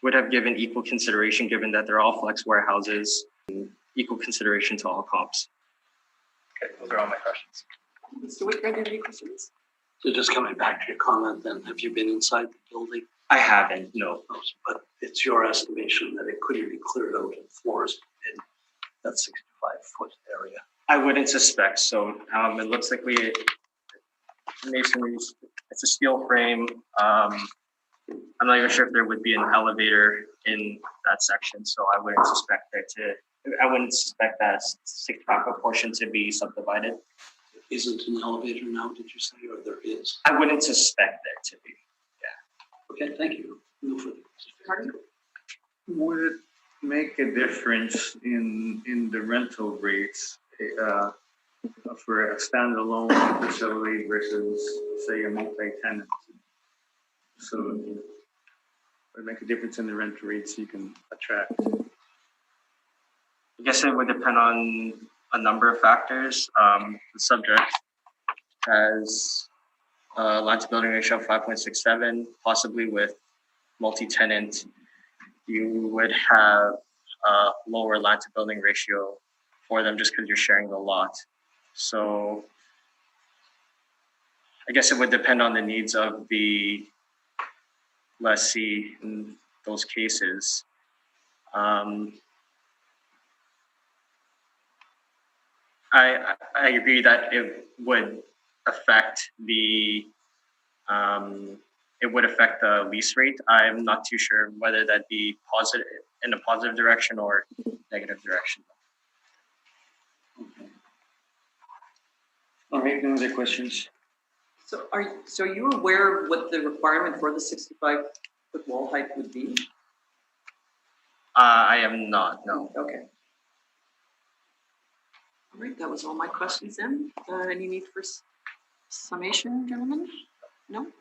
would have given equal consideration, given that they're all flex warehouses, equal consideration to all comps. Okay, those are all my questions. Mr. Whitbread, any questions? So just coming back to your comment then, have you been inside the building? I haven't, no. But it's your estimation that it couldn't be cleared out in floors in that 65-foot area. I wouldn't suspect so. It looks like masonry, it's a steel frame. I'm not even sure if there would be an elevator in that section, so I wouldn't suspect that 65-foot portion to be subdivided. Isn't an elevator now, did you say, or there is? I wouldn't suspect there to be. Okay, thank you. No further questions. Would it make a difference in the rental rates for a standalone facility versus, say, a multi-tenant? So would it make a difference in the rental rates you can attract? I guess it would depend on a number of factors. The subject has a land to building ratio of 5.67, possibly with multi-tenant, you would have a lower land to building ratio for them just because you're sharing the lot. So I guess it would depend on the needs of the lessee in those cases. I agree that it would affect the lease rate. I'm not too sure whether that be positive in a positive direction or negative direction. All right, no other questions? So are you aware of what the requirement for the 65-foot wall height would be? I am not, no. Okay. All right, that was all my questions then. Any need for summation, gentlemen? No?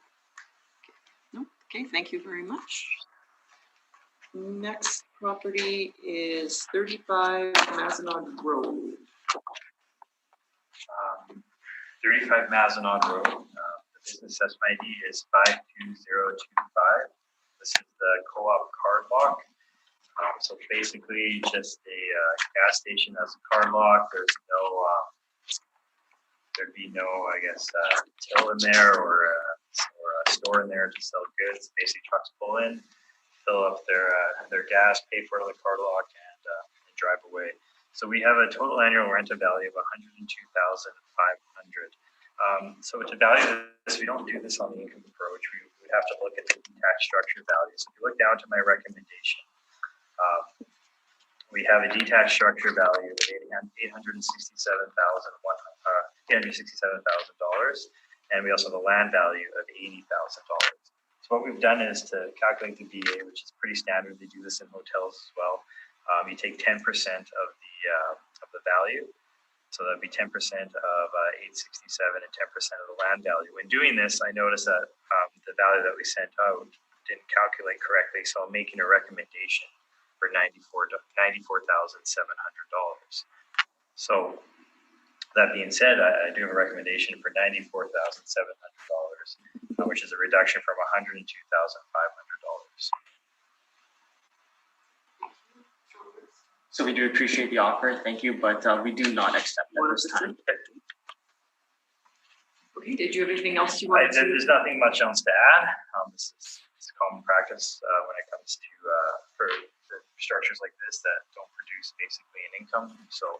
No? Okay, thank you very much. Next property is 35 Mazenod Road. 35 Mazenod Road. The business assessment ID is 52025. This is the co-op card lock. So basically just a gas station as a card lock. There'd be no, I guess, till in there or a store in there to sell goods. Basically trucks pull in, fill up their gas, pay for the card lock, and drive away. So we have a total annual rental value of $102,500. So to value this, we don't do this on the income approach. We would have to look at the tax structure value. So if you look down to my recommendation, we have a detached structure value of $867,000, and we also have a land value of $80,000. So what we've done is to calculate the VA, which is pretty standard. They do this in hotels as well. You take 10% of the value, so that'd be 10% of 867 and 10% of the land value. When doing this, I noticed that the value that we sent out didn't calculate correctly, so I'm making a recommendation for $94,700. So that being said, I do have a recommendation for $94,700, which is a reduction from $102,500. So we do appreciate the offer, thank you, but we do not accept at this time. Okay, did you have anything else you wanted to? There's nothing much else to add. This is common practice when it comes to for structures like this that don't produce basically an income. So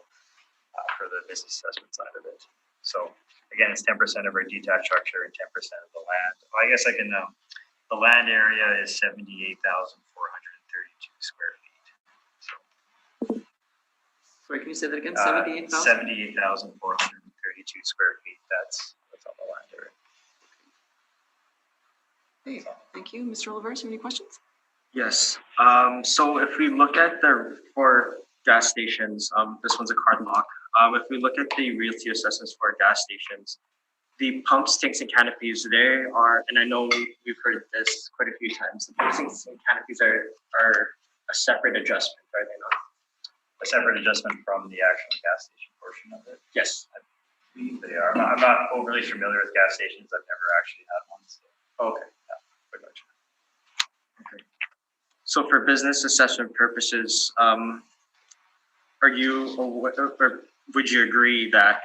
for the business assessment side of it. So again, it's 10% of our detached structure and 10% of the land. I guess I can. The land area is 78,432 square feet. Sorry, can you say that again? 78,432 square feet. That's on the land area. Okay, thank you. Mr. Olivers, any questions? Yes. So if we look at for gas stations, this one's a card lock. If we look at the realty assessments for gas stations, the pumps, tanks, and canopies, they are, and I know we've heard this quite a few times, the pumps, tanks, and canopies are a separate adjustment, are they not? A separate adjustment from the actual gas station portion of it. Yes. They are. I'm not overly familiar with gas stations. I've never actually had one. So. Okay. Okay. So for business assessment purposes, are you, or would you agree that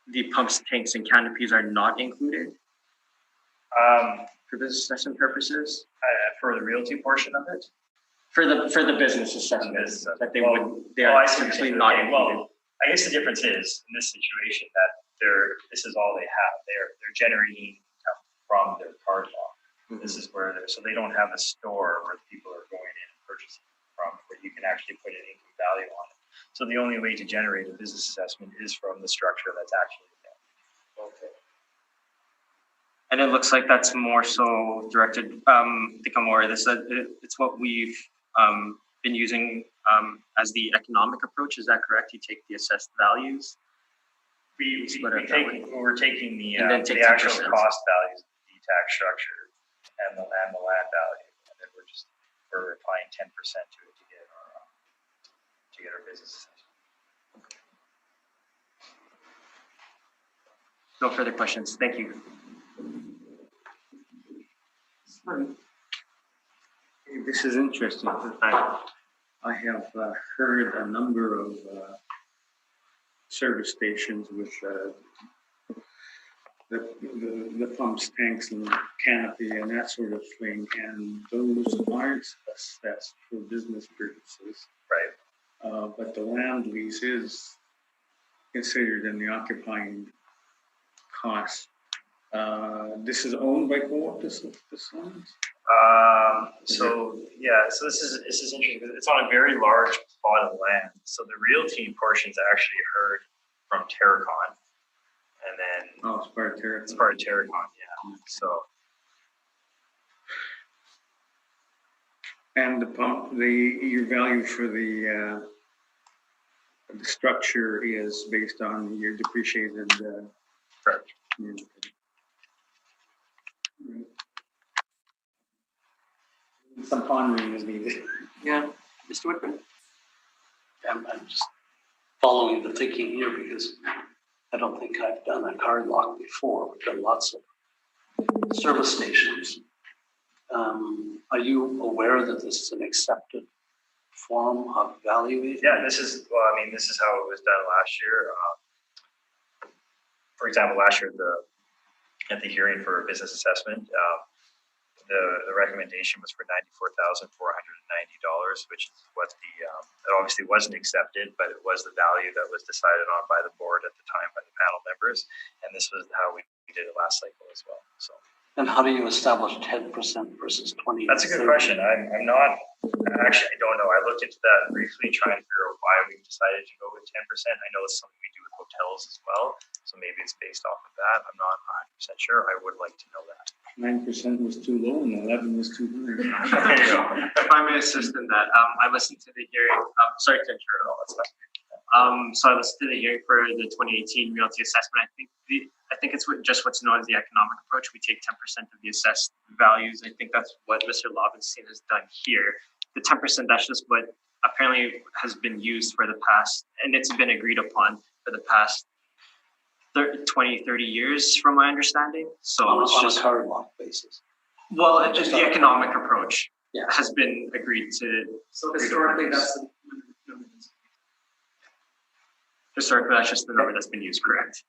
the pumps, tanks, and canopies are not included for business assessment purposes? For the realty portion of it? For the business assessment, that they are I see what essentially you're saying. not Okay, included. well, I guess the difference is in this situation that this is all they have. They're generating income from their card lock. This is where so they don't have a store where people are going in and purchasing from where you can actually put an income value on it. So the only way to generate a business assessment is from the structure that's actually there. Okay. And it looks like that's more so directed, I think I'm aware of this, it's what we've been using as the economic approach. Is that correct? You take the assessed values? We're taking the And then take the actual 10%. cost values, the tax structure, and the land value, and then we're applying 10% to it to get our business assessment. No further questions. Thank you. This is interesting. I have heard a number of service stations with the pumps, tanks, and canopy and that sort of thing, and those aren't assessed for business purposes. Right. But the land lease is considered in the occupying cost. This is owned by co-op, this land? So this is interesting because it's on a very large plot of land. So the realty portion is actually heard from Terracon, and then It's part of Terracon. it's part of Terracon, yeah. So and the pump, your value for the structure is based on your depreciated. correct. Some pondering is needed. Yeah, Mr. Whitman? I'm just following the thinking here because I don't think I've done a card lock before. We've done lots of service stations. Are you aware that this is an accepted form of valuing? Yeah, this is how it was done last year. For example, last year at the hearing for a business assessment, the recommendation was for $94,490, which is what it obviously wasn't accepted, but it was the value that was decided on by the board at the time by the panel members, and this was how we did it last cycle as well. So. And how do you establish 10% versus 20? That's a good question. I don't know. I looked into that briefly, trying to figure out why we decided to go with 10%. I know it's something we do with hotels as well, so maybe it's based off of that. I'm not 100% sure. I would like to know that. 9% was too low and 11 was too high. There you go. If I may assist in that, I listened to the hearing. Sorry to interrupt all that's so I listened to the hearing for the 2018 realty assessment. I think it's what's known as the economic approach. We take 10% of the assessed values. I think that's what Mr. Lobenstein has done here. The 10%, that's just what apparently has been used for the past, and it's been agreed upon for the past 20, 30 years, from my understanding. So on it's a card lock basis. Well, just the economic approach Yeah. has been agreed to. So historically, that's the Historically, that's just the number that's been used, correct?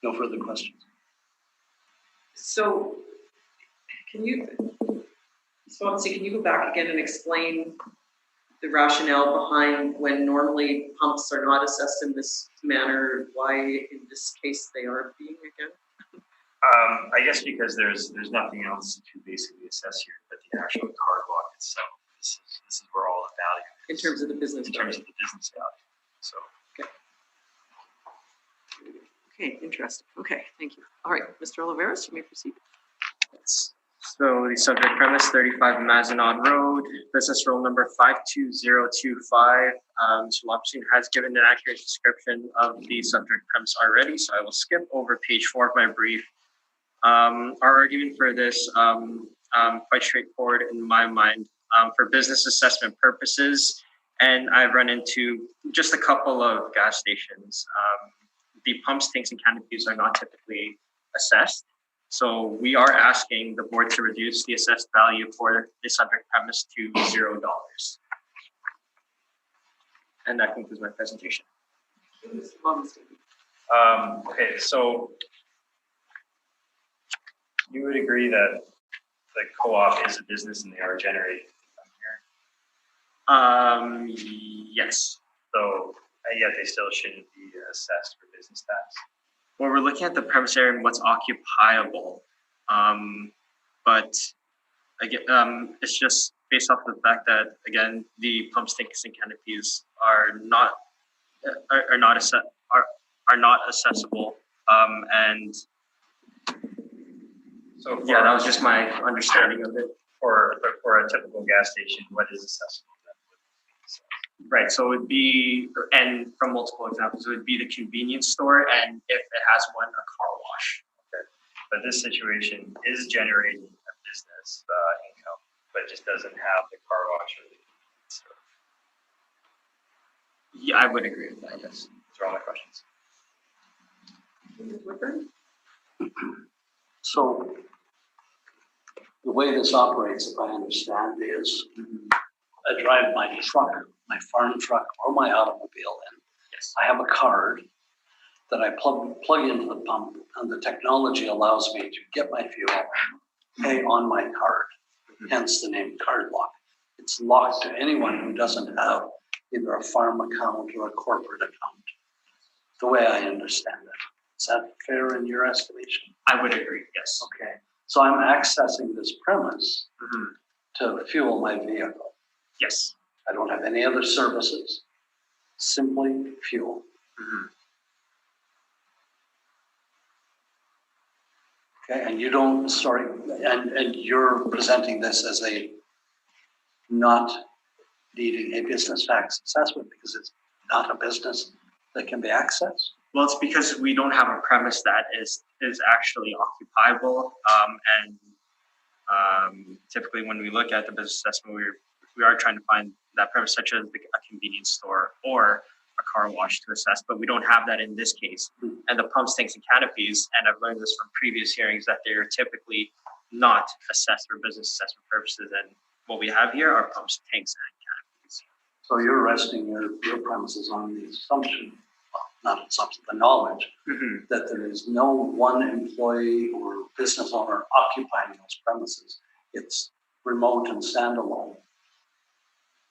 No further questions. So can you go back again and explain the rationale behind when normally pumps are not assessed in this manner, why in this case they are being again? I guess because there's nothing else to basically assess here but the actual card lock itself. This is where all the value In is. terms of the business in value? terms of the business value. So Okay, interesting. Okay, thank you. All right, Mr. Oliveras, you may proceed. So the subject premise, 35 Mazenod Road, business roll number 52025. Mr. Lobenstein has given an accurate description of the subject premise already, so I will skip over page 4 of my brief. Our argument for this, quite straightforward in my mind. for business assessment purposes. And I've run into just a couple of gas stations. The pumps, tanks, and canopies are not typically assessed. So we are asking the board to reduce the assessed value for this subject premise to $0. And that concludes my presentation. Okay, so you would agree that the co-op is a business and they are generating income here? Yes. So, yet they still shouldn't be assessed for business tax? Well, we're looking at the premise area and what's occupiable. But again, it's just based off the fact that, again, the pumps, tanks, and canopies are not accessible. And So yeah, that was just my understanding of it. for a typical gas station, what is accessible then? Right, so it would be, and from multiple examples, it would be the convenience store, and if it has one, a car wash. But this situation is generating a business income, but just doesn't have the car wash or the convenience store. Yeah, I would agree with that, yes. Those are all my questions. So the way this operates, if I understand, is I drive my truck, my farm truck, or my automobile in. Yes. I have a card that I plug into the pump, and the technology allows me to get my fuel, pay on my card, hence the name card lock. It's locked to anyone who doesn't have either a farm account or a corporate account, the way I understand it. Is that fair in your estimation? I would agree, yes. Okay, so I'm accessing this premise to fuel my vehicle. Yes. I don't have any other services, simply fuel. Okay, and you don't, sorry, and you're presenting this as a not needing a business tax assessment because it's not a business that can be accessed? Well, it's because we don't have a premise that is actually occupiable. Typically when we look at the business assessment, we are trying to find that premise, such as a convenience store or a car wash to assess, but we don't have that in this case. And the pumps, tanks, and canopies, and I've learned this from previous hearings, that they are typically not assessed for business assessment purposes. And what we have here are pumps, tanks, and canopies. So you're resting your premises on the assumption, well, not assumption, the knowledge that there is no one employee or business owner occupying those premises. It's remote and standalone.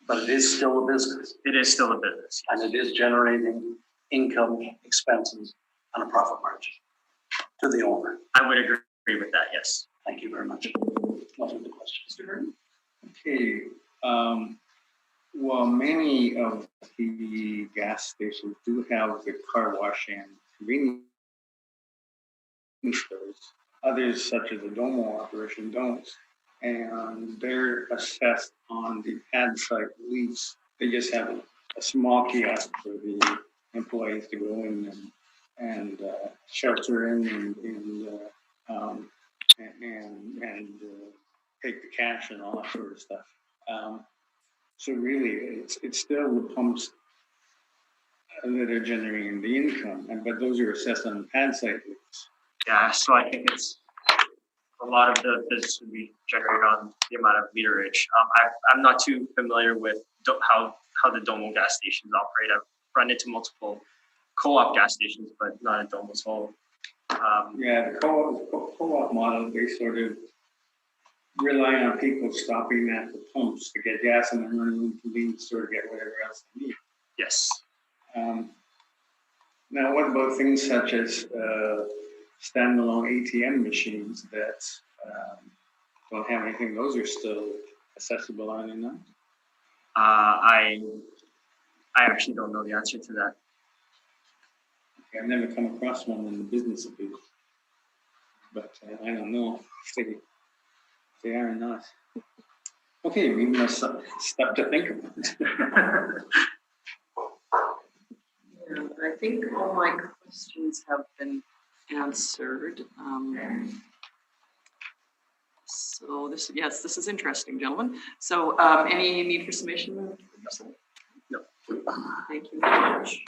But it is still a business. It is still a business. And it is generating income, expenses, and a profit margin to the owner. I would agree with that, yes. Thank you very much. Those are the questions. Mr. Hearn? Okay, well, many of the gas stations do have the car wash and convenience stores. Others, such as the Domo operation, don't. And they're assessed on the pad site lease. They just have a small kiosk for the employees to go in and shelter in and take the cash and all that sort of stuff. So really, it's still the pumps that are generating the income, but those are assessed on the pad site lease. Yeah, so I think it's a lot of the business would be generated on the amount of literage. I'm not too familiar with how the Domo gas stations operate. I've run into multiple co-op gas stations, but not at Domo's whole. Yeah, the co-op model, they sort of rely on people stopping at the pumps to get gas and then running to the convenience store to get whatever else they need. Yes. Now, what about things such as standalone ATM machines that don't have anything? Those are still accessible, are they not? I actually don't know the answer to that. I've never come across one in the business of it, but I don't know if they are or not. Okay, we must stop to think about. Yeah, I think all my questions have been answered. So this, yes, this is interesting, gentlemen. So any need for summation? No. Thank you very much.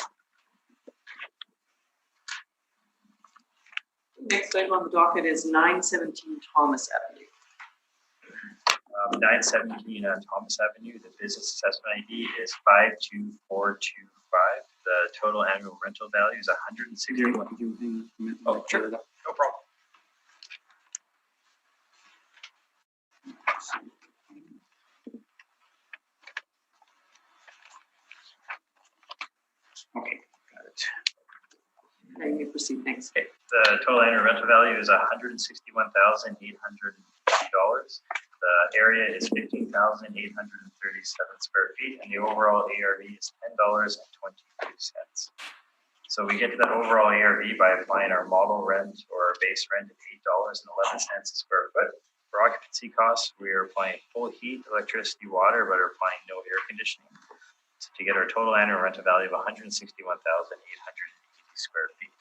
Next item on the docket is 917 Thomas Avenue. 917 Thomas Avenue, the business assessment ID is 52425. The total annual rental value is 161. Oh, sure. No problem. Okay, got it. Okay, you may proceed, thanks. Okay. The total annual rental value is $161,850. The area is 15,837 square feet, and the overall ARV is $10.22. So we get to that overall ARV by applying our model rent or our base rent of $8.11 a square foot. For occupancy costs, we are applying full heat, electricity, water, but are applying no air conditioning. So to get our total annual rental value of 161,880 square feet.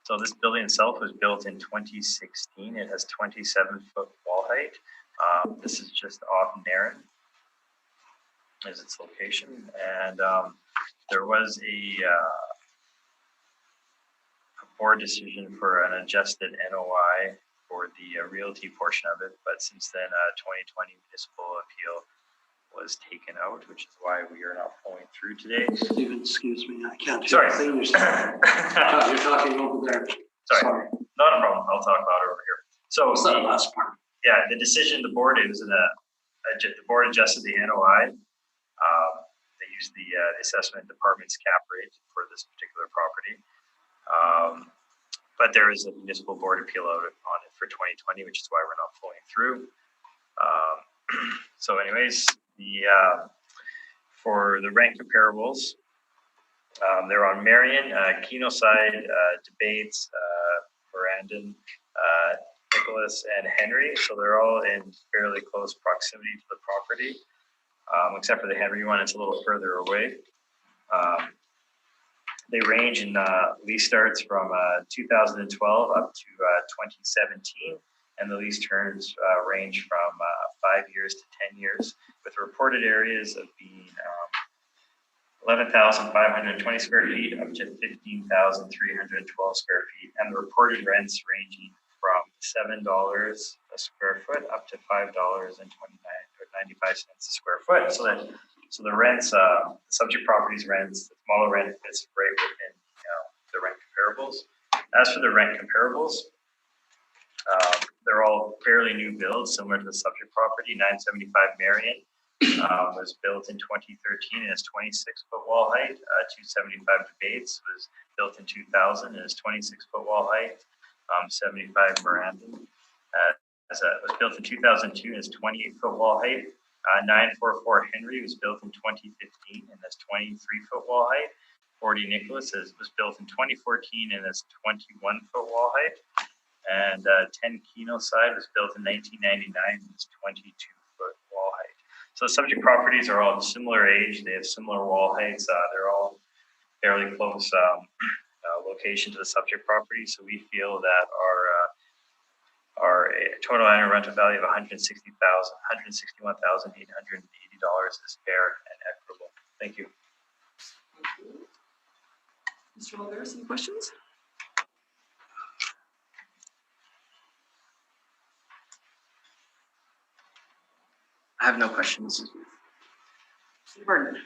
So this building itself was built in 2016. It has 27-foot wall height. This is just off Narren is its location. And there was a board decision for an adjusted NOI for the realty portion of it. But since then, 2020 municipal appeal was taken out, which is why we are not flowing through today. Stephen, excuse me, I can't Sorry. hear a thing you're saying. You're talking over there. Sorry. Not a problem. I'll talk about it over here. So What's that last part? yeah, the decision, the board, it was the board adjusted the NOI. They used the assessment department's cap rate for this particular property. But there is a municipal board appeal out on it for 2020, which is why we're not flowing through. So anyways, for the rent comparables, they're on Marion, Keno side, Debates, Brandon, Nicholas, and Henry. So they're all in fairly close proximity to the property, except for the Henry one, it's a little further away. They range in lease starts from 2012 up to 2017, and the lease terms range from 5 years to 10 years, with reported areas of being 11,520 square feet up to 15,312 square feet, and the reported rents ranging from $7 a square foot up to $5.95 a square foot. So the rents, the subject properties rents, the smaller rent fits right within the rent comparables. As for the rent comparables, they're all fairly new builds, similar to the subject property. 975 Marion was built in 2013 and is 26-foot wall height. 275 Debates was built in 2000 and is 26-foot wall height. 75 Mirandon was built in 2002 and is 28-foot wall height. 944 Henry was built in 2015 and has 23-foot wall height. 40 Nicholas was built in 2014 and has 21-foot wall height. And 10 Keno side was built in 1999 and is 22-foot wall height. So the subject properties are all similar age. They have similar wall heights. They're all fairly close location to the subject property. So we feel that our total annual rental value of $161,880 is fair and equitable. Thank you. Mr. Oliveris, any questions? I have no questions. Mr. Burton.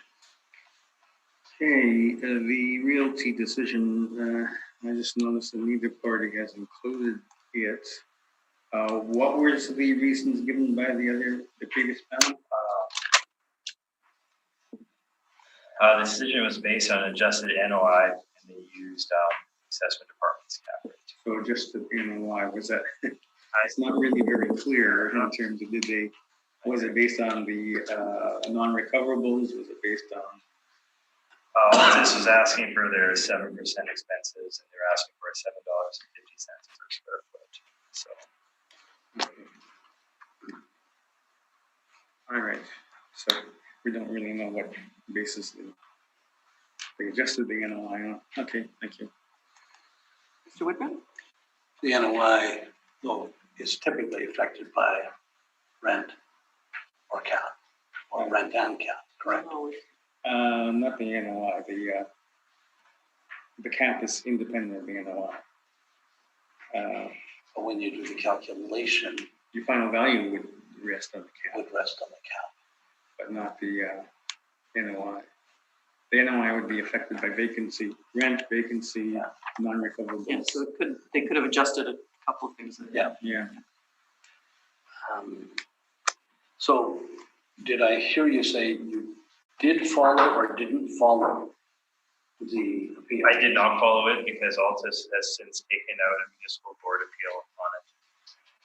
Okay, the realty decision, I just noticed that neither party has included it. What were the reasons given by the previous panel? The decision was based on adjusted NOI, and they used assessment department's cap rate. So just the NOI, was that, it's not really very clear in terms of was it based on the non-recoverables? Was it based on? This was asking for their 7% expenses, and they're asking for $7.50 per square foot. So. All right, so we don't really know what basis they adjusted the NOI on. Okay, thank you. Mr. Whitman? The NOI, though, is typically affected by rent or cap, or rent and cap, correct? Not the NOI, the campus independent of the NOI. But when you do the calculation, Your final value would rest on the cap, would rest on the cap. but not the NOI. The NOI would be affected by vacancy, rent, vacancy, Yeah. non-recoverable. Yeah, so they could have adjusted a couple of things. Yeah. Yeah. So did I hear you say you did follow or didn't follow the appeal? I did not follow it because Altus has since taken out a municipal board appeal on it,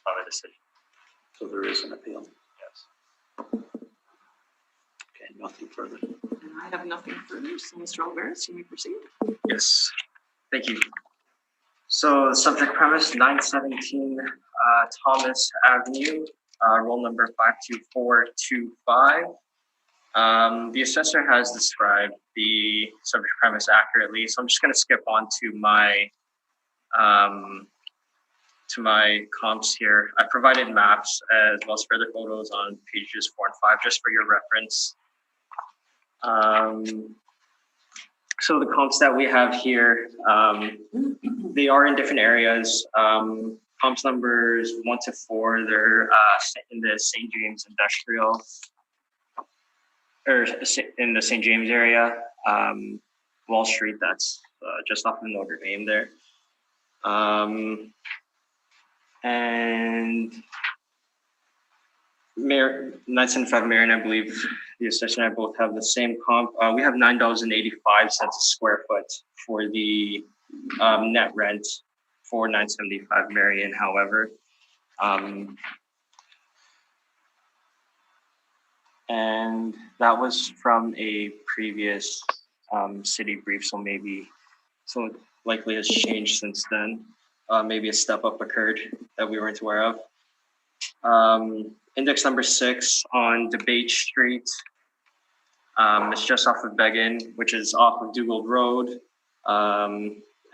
on the decision. So there is an appeal. Yes. Okay, nothing further. And I have nothing further, so Mr. Alvarez, you may proceed. Yes, thank you. So the subject premise, 917 Thomas Avenue, roll number 52425. The assessor has described the subject premise accurately, so I'm just going to skip on to my comps here. I provided maps as well as further photos on pages 4 and 5 just for your reference. So the comps that we have here, they are in different areas. Comps numbers 1 to 4, they're in the St. James Industrial, or in the St. James area. Wall Street, that's just off of Notre Dame there. And 975 Marion, I believe the assessor and I both have the same comp. We have $9.85 a square foot for the net rent for 975 Marion, however. And that was from a previous city brief, so likely has changed since then. Maybe a step up occurred that we weren't aware of. Index number 6 on Debate Street. It's just off of Beggin, which is off of Dugald Road,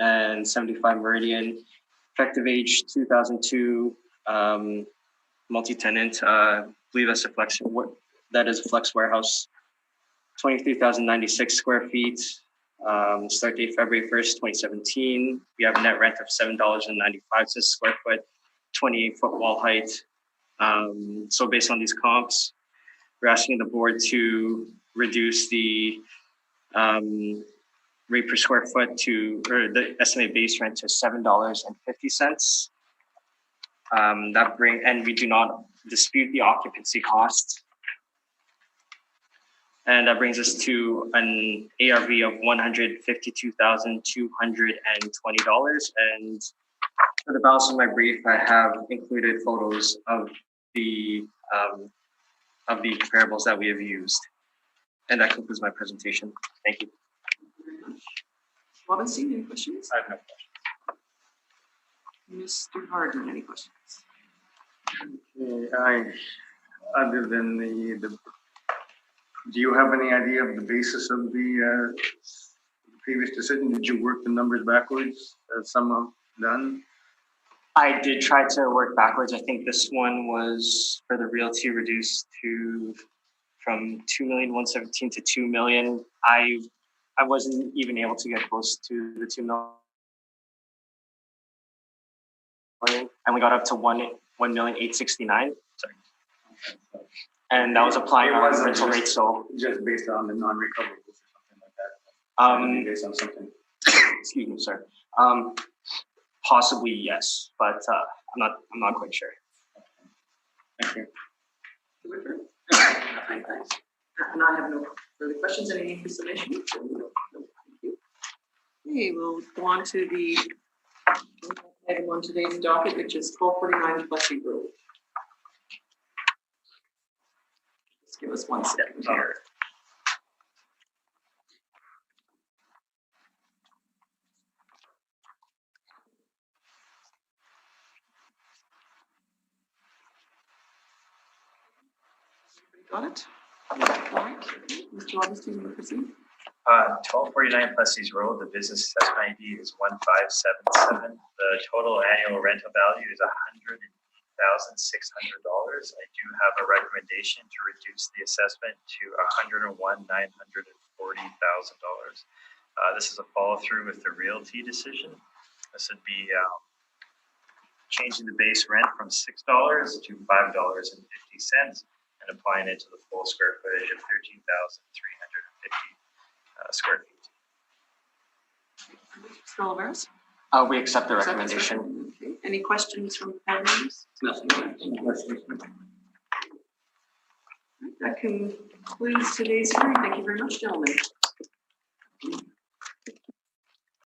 and 75 Meridian. Effective age 2002. Multi-tenant. I believe that's a flex. That is a flex warehouse. 23,096 square feet. Start date February 1st, 2017. We have a net rent of $7.95 a square foot, 28-foot wall height. So based on these comps, we're asking the board to reduce the rate per square foot or the estimated base rent to $7.50. And we do not dispute the occupancy cost. And that brings us to an ARV of $152,220. And for the balance of my brief, I have included photos of the comparables that we have used. And that concludes my presentation. Thank you. Thank you very much. Robinson, any questions? I have no questions. Mr. Harden, any questions? Other than do you have any idea of the basis of the previous decision? Did you work the numbers backwards as some have done? I did try to work backwards. I think this one was for the realty reduced from 2,117,000 to 2 million. I wasn't even able to get close to the 2 million. I only got up to 1,869,000. Sorry. And that was applying on rental rates. So just based on the non-recoverables or something like that. Based on something. Excuse me, sir. Possibly yes, but I'm not quite sure. Thank you. And I have no further questions. Any need for submission? No, thank you. Okay, we'll go on to the item on today's docket, which is 1249 Plessy Road. Just give us 1 second here. Got it? All right. Mr. Robinson, you may proceed. 1249 Plessis Road, the business assessment ID is 1577. The total annual rental value is I do have a recommendation to reduce the assessment to $101,940,000. This is a follow through with the realty decision. This would be changing the base rent from $6 to $5.50 and applying it to the full square footage of 13,350 square feet. Mr. Oliveros? We accept the Accept this recommendation. Okay. Any questions from the panel members? Nothing. That concludes today's hearing. Thank you very much, gentlemen.